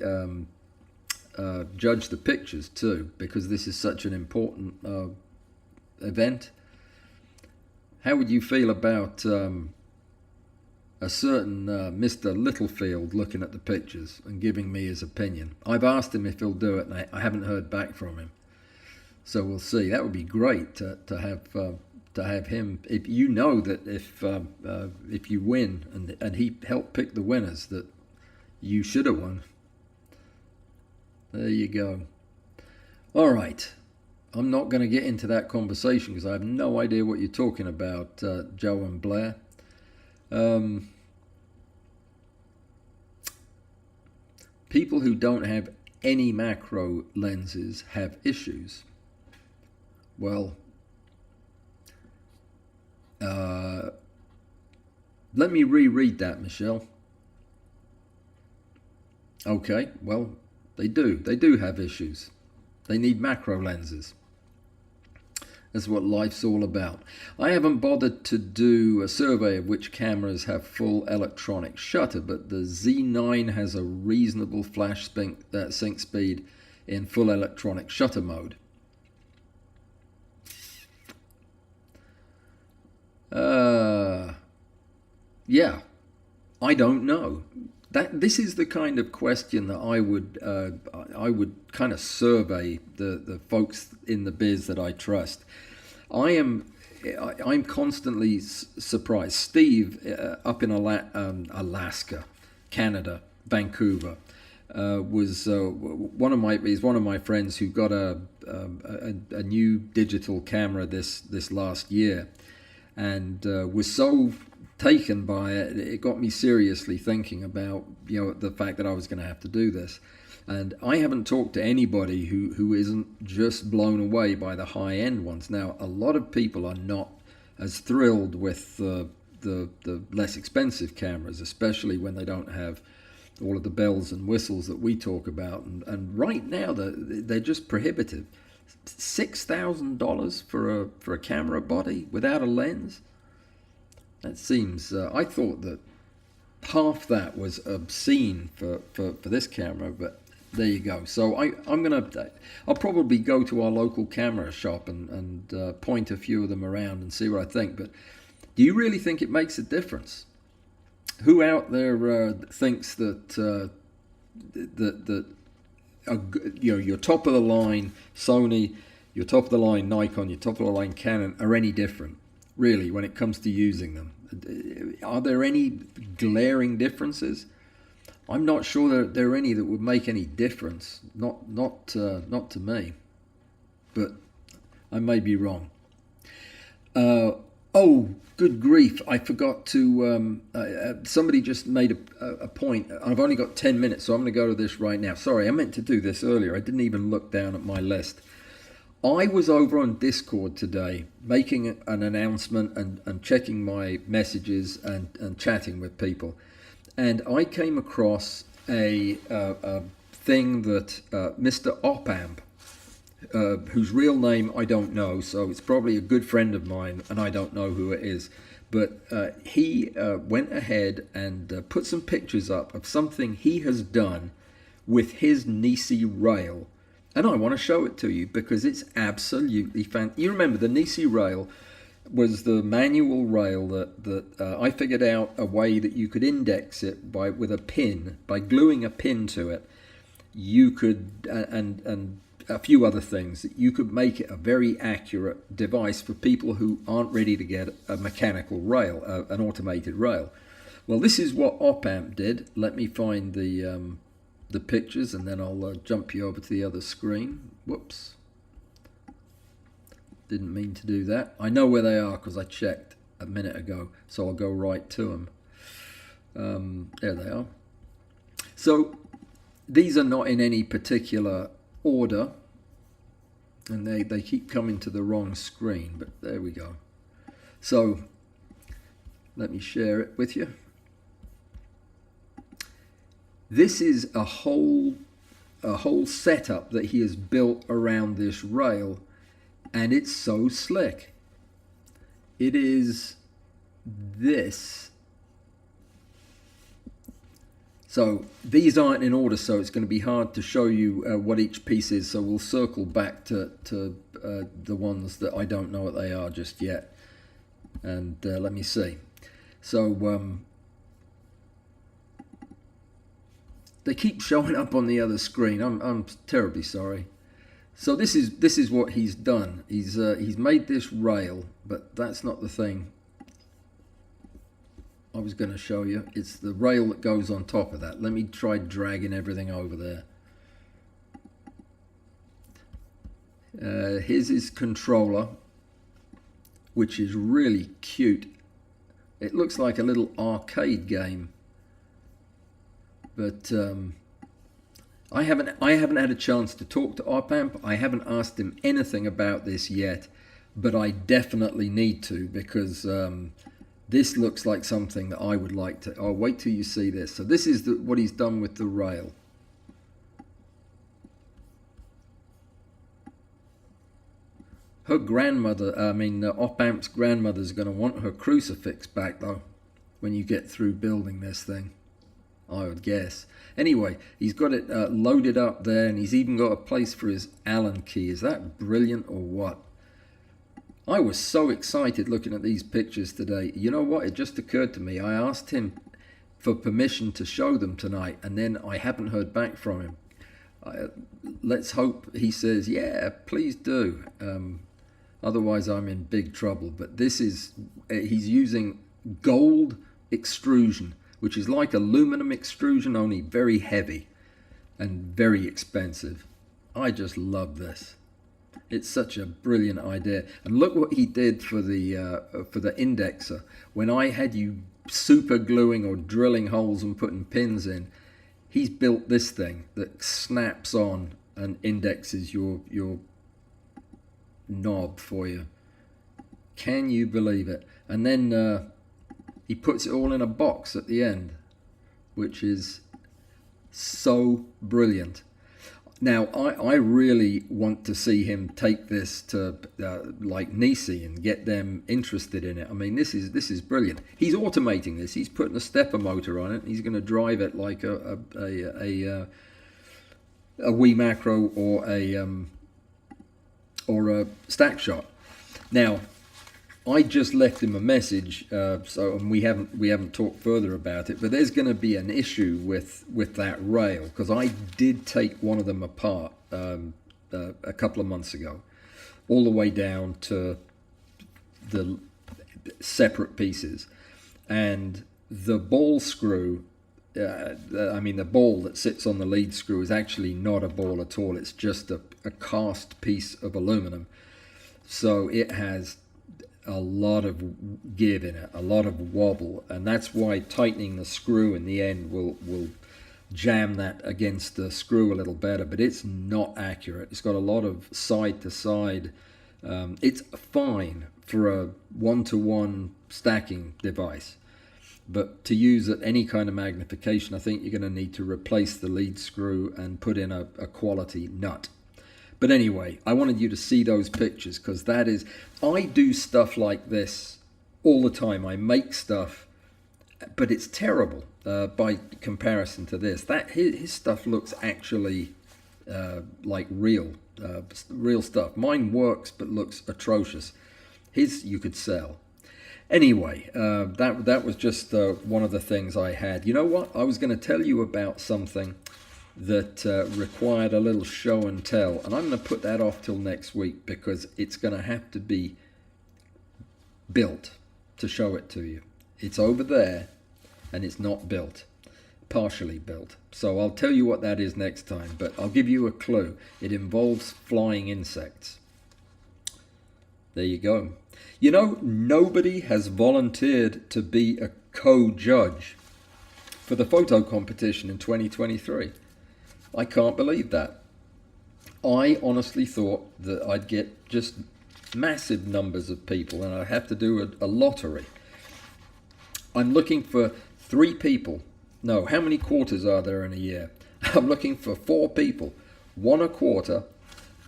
judge the pictures too, because this is such an important event. How would you feel about a certain Mr. Littlefield looking at the pictures and giving me his opinion? I've asked him if he'll do it, and I haven't heard back from him. So we'll see. That would be great to have him. If you know that if you win and he helped pick the winners, that you should have won. There you go. All right. I'm not going to get into that conversation because I have no idea what you're talking about, Joe and Blair. People who don't have any macro lenses have issues. Well, let me reread that, Michelle. Okay, well, they do have issues. They need macro lenses. That's what life's all about. I haven't bothered to do a survey of which cameras have full electronic shutter, but the Z9 has a reasonable flash sync speed in full electronic shutter mode. Yeah, I don't know. This is the kind of question that I would kind of survey the folks in the biz that I trust. I'm constantly surprised. Steve up in Alaska, Canada, Vancouver, was one of my friends who got a new digital camera this last year, and was so taken by it, it got me seriously thinking about the fact that I was going to have to do this. And I haven't talked to anybody who isn't just blown away by the high-end ones. Now, a lot of people are not as thrilled with the less expensive cameras, especially when they don't have all of the bells and whistles that we talk about. And right now, they're just prohibitive. $6,000 for a camera body without a lens? That seems, I thought that half that was obscene for this camera, but there you go. So I'll probably go to our local camera shop and point a few of them around and see what I think. But do you really think it makes a difference? Who out there thinks that your top of the line Sony, your top of the line Nikon, your top of the line Canon are any different? Really, when it comes to using them, are there any glaring differences? I'm not sure that there are any that would make any difference. Not to me, but I may be wrong. Oh, good grief! I forgot to. Somebody just made a point. I've only got 10 minutes, so I'm going to go to this right now. Sorry, I meant to do this earlier. I didn't even look down at my list. I was over on Discord today making an announcement and checking my messages and chatting with people. And I came across a thing that Mr. Opamp, whose real name I don't know, so it's probably a good friend of mine and I don't know who it is. But he went ahead and put some pictures up of something he has done with his Nisi rail. And I want to show it to you because it's absolutely fantastic. You remember the Nisi rail was the manual rail that I figured out a way that you could index it with a pin, by gluing a pin to it. You could, and a few other things, that you could make it a very accurate device for people who aren't ready to get a mechanical rail, an automated rail. Well, this is what Opamp did. Let me find the pictures and then I'll jump you over to the other screen. Whoops. Didn't mean to do that. I know where they are because I checked a minute ago, so I'll go right to them. There they are. So these are not in any particular order, and they keep coming to the wrong screen, but there we go. So let me share it with you. This is a whole setup that he has built around this rail, and it's so slick. It is this. So these aren't in order, so it's going to be hard to show you what each piece is. So we'll circle back to the ones that I don't know what they are just yet. And let me see. So they keep showing up on the other screen. I'm terribly sorry. So this is what he's done. He's made this rail, but that's not the thing I was going to show you. It's the rail that goes on top of that. Let me try dragging everything over there. Here's his controller, which is really cute. It looks like a little arcade game. But I haven't had a chance to talk to Opamp. I haven't asked him anything about this yet, but I definitely need to, because this looks like something that I would like to. I'll wait till you see this. So this is what he's done with the rail. Her grandmother, Opamp's grandmother's going to want her crucifix back though, when you get through building this thing, I would guess. Anyway, he's got it loaded up there, and he's even got a place for his Allan key. Is that brilliant or what? I was so excited looking at these pictures today. You know what? It just occurred to me. I asked him for permission to show them tonight, and then I haven't heard back from him. Let's hope he says, yeah, please do. Otherwise, I'm in big trouble. But this is, he's using gold extrusion, which is like aluminum extrusion, only very heavy and very expensive. I just love this. It's such a brilliant idea. And look what he did for the indexer. When I had you super gluing or drilling holes and putting pins in, he's built this thing that snaps on and indexes your knob for you. Can you believe it? And then he puts it all in a box at the end, which is so brilliant. Now, I really want to see him take this to like Nisi and get them interested in it. I mean, this is brilliant. He's automating this. He's putting a stepper motor on it. He's going to drive it like a Wii Macro or a stack shot. Now, I just left him a message, and we haven't talked further about it. But there's going to be an issue with that rail, because I did take one of them apart a couple of months ago, all the way down to the separate pieces, and the ball screw I mean, the ball that sits on the lead screw is actually not a ball at all. It's just a cast piece of aluminum. So it has a lot of give in it, a lot of wobble, and that's why tightening the screw in the end will jam that against the screw a little better, but it's not accurate. It's got a lot of side to side. It's fine for a one-to-one stacking device, but to use at any kind of magnification, I think you're going to need to replace the lead screw and put in a quality nut. But anyway, I wanted you to see those pictures because that is, I do stuff like this all the time. I make stuff, but it's terrible by comparison to this. His stuff looks actually like real stuff. Mine works, but looks atrocious. His you could sell. Anyway, that was just one of the things I had. You know what? I was going to tell you about something that required a little show and tell, and I'm going to put that off till next week because it's going to have to be built to show it to you. It's over there and it's not built, partially built. So I'll tell you what that is next time, but I'll give you a clue. It involves flying insects. There you go. You know, nobody has volunteered to be a co-judge for the photo competition in 2023. I can't believe that. I honestly thought that I'd get just massive numbers of people and I'd have to do a lottery. I'm looking for 3 people. No, how many quarters are there in a year? I'm looking for 4 people, 1 a quarter,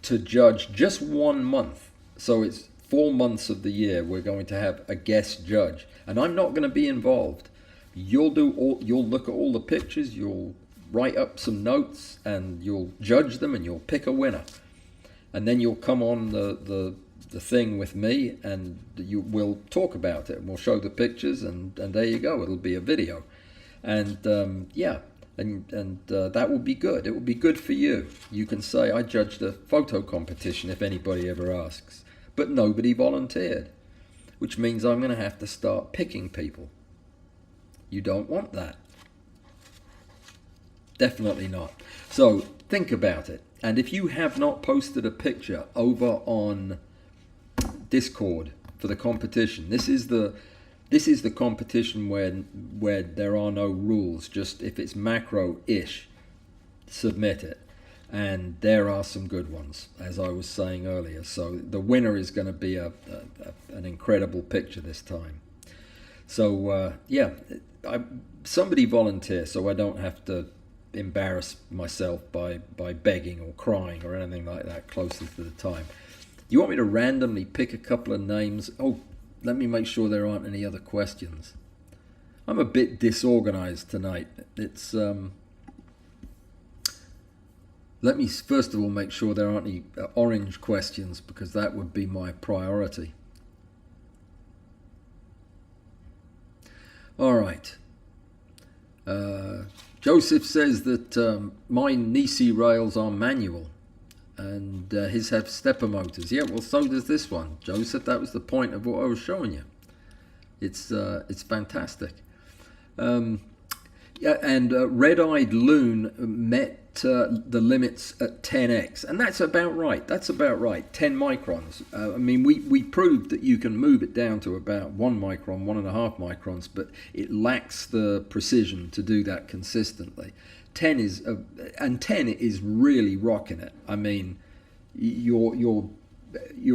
to judge just 1 month. So it's 4 months of the year we're going to have a guest judge, and I'm not going to be involved. You'll look at all the pictures, you'll write up some notes, and you'll judge them, and you'll pick a winner. And then you'll come on the thing with me, and we'll talk about it, and we'll show the pictures, and there you go. It'll be a video, and yeah, and that will be good. It will be good for you. You can say I judged a photo competition if anybody ever asks, but nobody volunteered, which means I'm going to have to start picking people. You don't want that. Definitely not. So think about it. And if you have not posted a picture over on Discord for the competition, this is the competition where there are no rules. Just if it's macro-ish, submit it. And there are some good ones, as I was saying earlier. So the winner is going to be an incredible picture this time. So yeah, somebody volunteer so I don't have to embarrass myself by begging or crying or anything like that closer to the time. You want me to randomly pick a couple of names? Oh, let me make sure there aren't any other questions. I'm a bit disorganized tonight. It's let me first of all make sure there aren't any orange questions, because that would be my priority. All right. Joseph says that my Nisi rails are manual and his have stepper motors. Yeah, well, so does this one, Joseph. That was the point of what I was showing you. It's fantastic. Yeah, and Red-Eyed Loon met the limits at 10x, and that's about right. That's about right. 10 microns. I mean, we proved that you can move it down to about 1 micron, 1.5 microns, but it lacks the precision to do that consistently. 10 is really rocking it. I mean, you're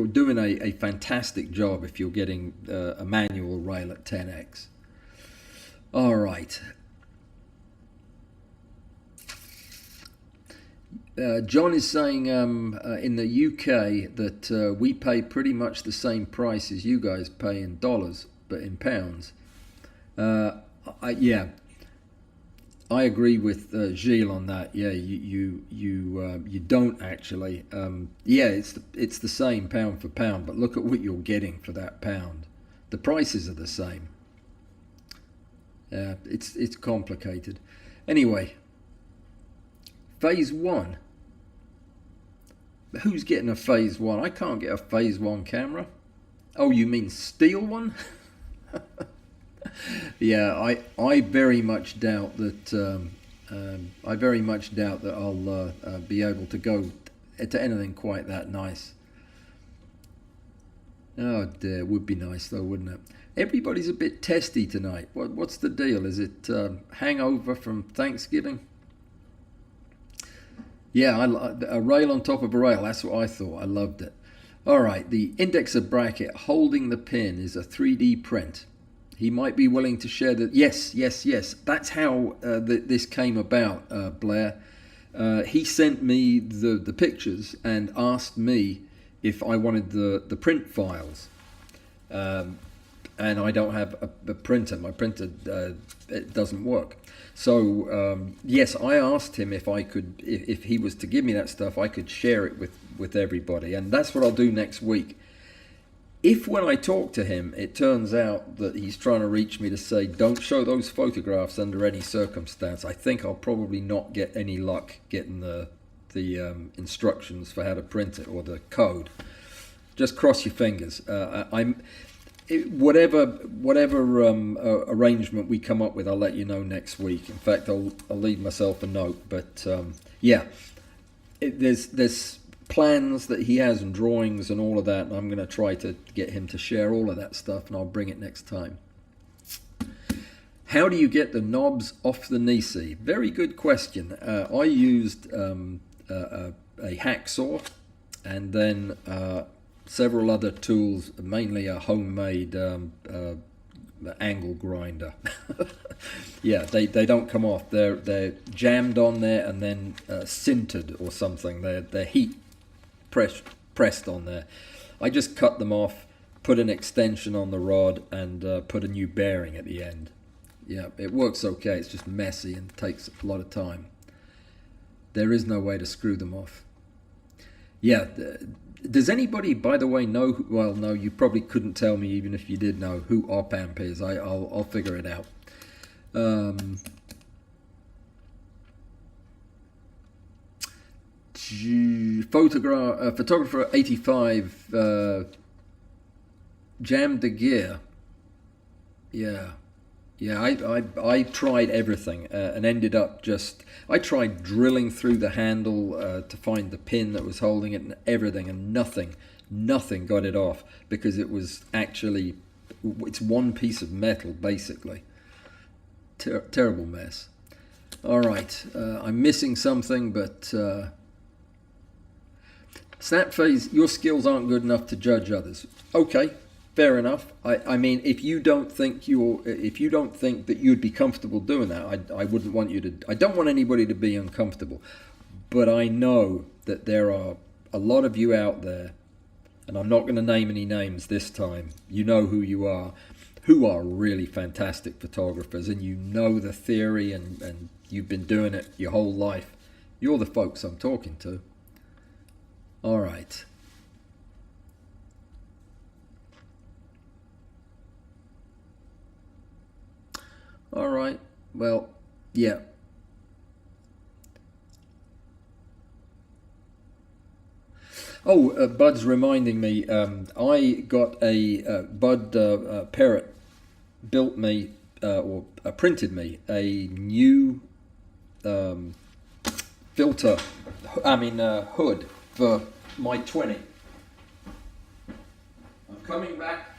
doing a fantastic job if you're getting a manual rail at 10x. All right. John is saying in the UK that we pay pretty much the same price as you guys pay in dollars, but in pounds. Yeah, I agree with Gilles on that. Yeah, you don't actually. Yeah, it's the same pound for pound, but look at what you're getting for that pound. The prices are the same. It's complicated. Anyway, phase 1. Who's getting a phase 1? I can't get a phase 1 camera. Oh, you mean steal one? Yeah, I very much doubt that I'll be able to go to anything quite that nice. Oh dear, would be nice though, wouldn't it? Everybody's a bit testy tonight. What's the deal? Is it hangover from Thanksgiving? Yeah, a rail on top of a rail. That's what I thought. I loved it. All right, the indexer bracket holding the pin is a 3D print. He might be willing to share the... Yes, yes, yes. That's how this came about, Blair. He sent me the pictures and asked me if I wanted the print files. And I don't have a printer. My printer it doesn't work. So yes, I asked him if I could, if he was to give me that stuff, I could share it with everybody, and that's what I'll do next week. If when I talk to him, it turns out that he's trying to reach me to say, don't show those photographs under any circumstance, I think I'll probably not get any luck getting the instructions for how to print it or the code. Just cross your fingers. Whatever arrangement we come up with, I'll let you know next week. In fact, I'll leave myself a note. But yeah, there's plans that he has and drawings and all of that, and I'm going to try to get him to share all of that stuff, and I'll bring it next time. How do you get the knobs off the Nisi? Very good question. I used a hacksaw and then several other tools, mainly a homemade angle grinder. Yeah, they don't come off. They're jammed on there and then sintered or something. They're heat pressed on there. I just cut them off, put an extension on the rod, and put a new bearing at the end. Yeah, it works okay. It's just messy and takes a lot of time. There is no way to screw them off. Yeah. Does anybody, by the way, know? Well, no, you probably couldn't tell me even if you did know who op-amp is. I'll figure it out. Photographer 85 jammed the gear. Yeah. I tried everything and ended up I tried drilling through the handle to find the pin that was holding it and everything, and nothing got it off, because it was actually, it's one piece of metal basically. Terrible mess. All right, I'm missing something, but Snap Phase, your skills aren't good enough to judge others. Okay. Fair enough. I mean, if you don't think that you'd be comfortable doing that, I wouldn't want you to. I don't want anybody to be uncomfortable. But I know that there are a lot of you out there, and I'm not going to name any names this time. You know who you are, who are really fantastic photographers, and you know the theory, and you've been doing it your whole life. You're the folks I'm talking to. All right. All right, well, yeah. Oh, Bud's reminding me, I got a Bud Parrot built me, or printed me, a new filter, hood for my 20. I'm coming back.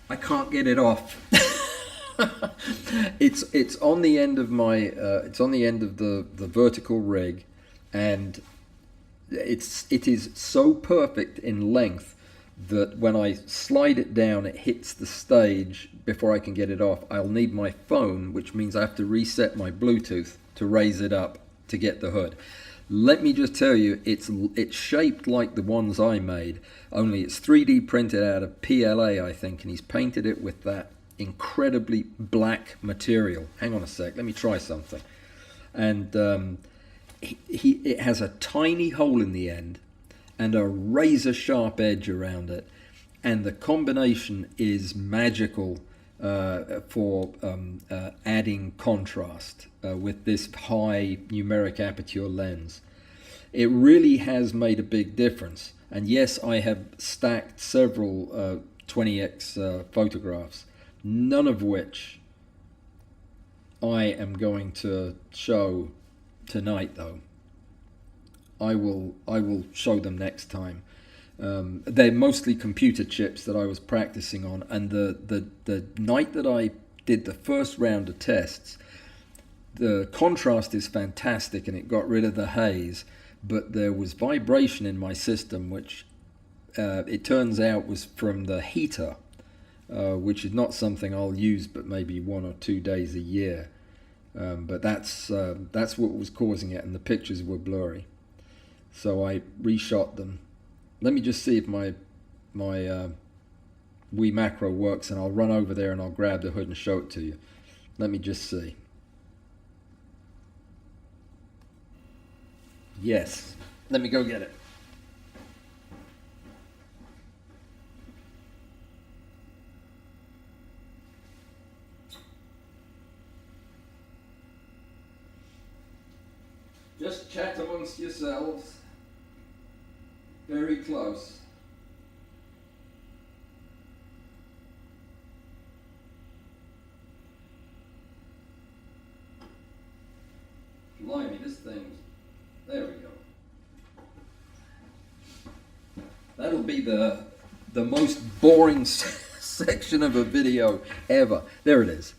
I can't get it off. It's on the end of my it's on the end of the vertical rig, and it is so perfect in length that when I slide it down, it hits the stage before I can get it off. I'll need my phone, which means I have to reset my Bluetooth to raise it up to get the hood. Let me just tell you, it's shaped like the ones I made, only it's 3D printed out of PLA, I think, and he's painted it with that incredibly black material. Hang on a sec, let me try something. And it has a tiny hole in the end and a razor sharp edge around it, and the combination is magical for adding contrast with this high numeric aperture lens. it really has made a big difference. And yes, I have stacked several 20x photographs, none of which I am going to show tonight, though. I will show them next time. They're mostly computer chips that I was practicing on, and the night that I did the first round of tests, the contrast is fantastic and it got rid of the haze, but there was vibration in my system, which it turns out was from the heater, which is not something I'll use but maybe 1 or 2 days a year. But that's what was causing it, and the pictures were blurry. So I reshot them. Let me just see if my Wii macro works, and I'll run over there and I'll grab the hood and show it to you. Let me just see. Yes. Let me go get it. Just chat amongst yourselves. Very close. Blimey, this thing's... There we go. That'll be the most boring section of a video ever. There it is.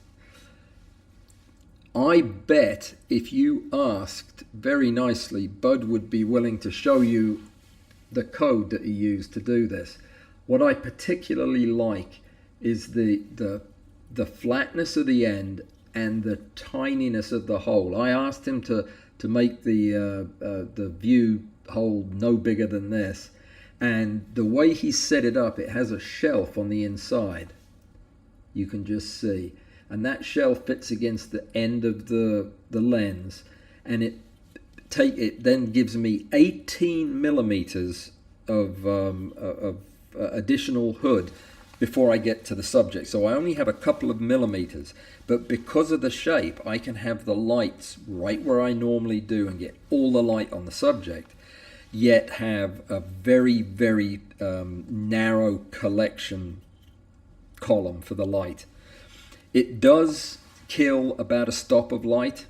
I bet if you asked very nicely, Bud would be willing to show you the code that he used to do this. What I particularly like is the flatness of the end and the tininess of the hole. I asked him to make the view hole no bigger than this, and the way he set it up, it has a shelf on the inside. You can just see, and that shelf fits against the end of the lens, and it then gives me 18 millimeters of additional hood before I get to the subject. So I only have a couple of millimeters, but because of the shape, I can have the lights right where I normally do and get all the light on the subject, yet have a very, very narrow collection column for the light. It does kill about a stop of light,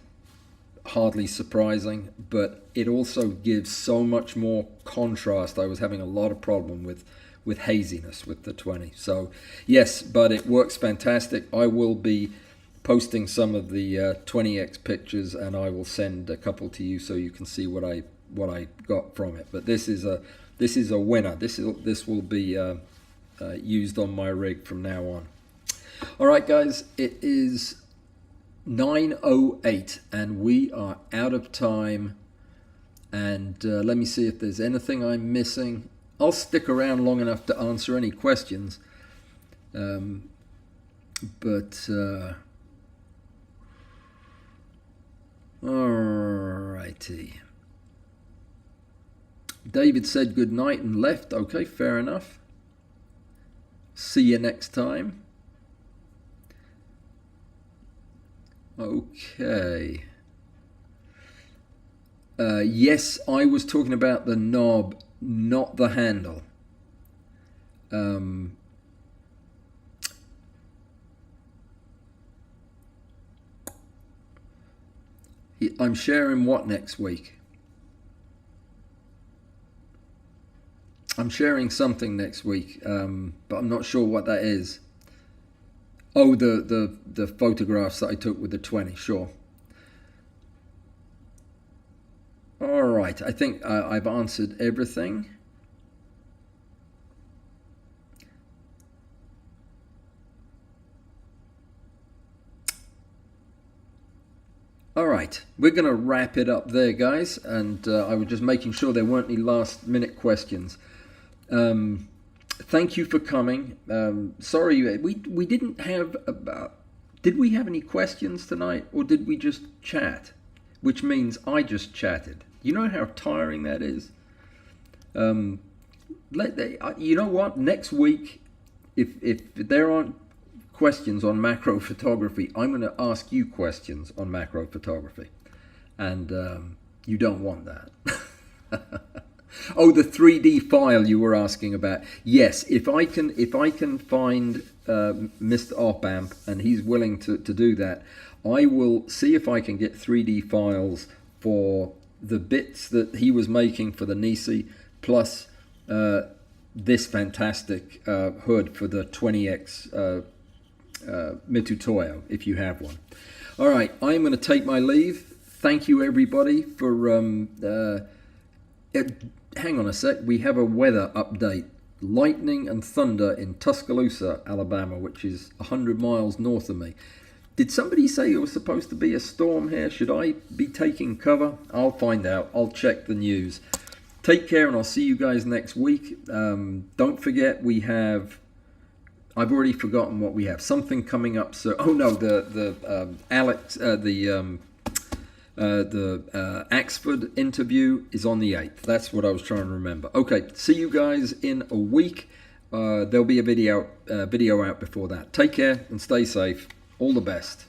hardly surprising, but it also gives so much more contrast. I was having a lot of problem with haziness with the 20. So yes, but it works fantastic. I will be posting some of the 20x pictures, and I will send a couple to you so you can see what I got from it. But this is a winner. This will be used on my rig from now on. All right, guys, it is 9:08 and we are out of time. And let me see if there's anything I'm missing. I'll stick around long enough to answer any questions. Alrighty. David said good night and left. Okay, fair enough. See you next time. Okay. Yes, I was talking about the knob, not the handle. I'm sharing what next week? I'm sharing something next week, but I'm not sure what that is. Oh, the photographs that I took with the 20, sure. All right, I think I've answered everything. All right, we're going to wrap it up there, guys, and I was just making sure there weren't any last-minute questions. Thank you for coming. Sorry, we didn't have did we have any questions tonight, or did we just chat? Which means I just chatted. You know how tiring that is? You know what? Next week, if there aren't questions on macro photography, I'm going to ask you questions on macro photography. And you don't want that. Oh, the 3D file you were asking about. Yes, if I can find Mr. Opamp and he's willing to do that, I will see if I can get 3D files for the bits that he was making for the Nisi, plus this fantastic hood for the 20X Mitutoyo, if you have one. All right, I'm going to take my leave. Thank you, everybody, for... hang on a sec. We have a weather update. Lightning and thunder in Tuscaloosa, Alabama, which is 100 miles north of me. Did somebody say it was supposed to be a storm here? Should I be taking cover? I'll find out. I'll check the news. Take care, and I'll see you guys next week. Don't forget, we have... I've already forgotten what we have. Something coming up. So, oh no, the Axford interview is on the 8th. That's what I was trying to remember. Okay, see you guys in a week. There'll be a video out before that. Take care and stay safe. All the best.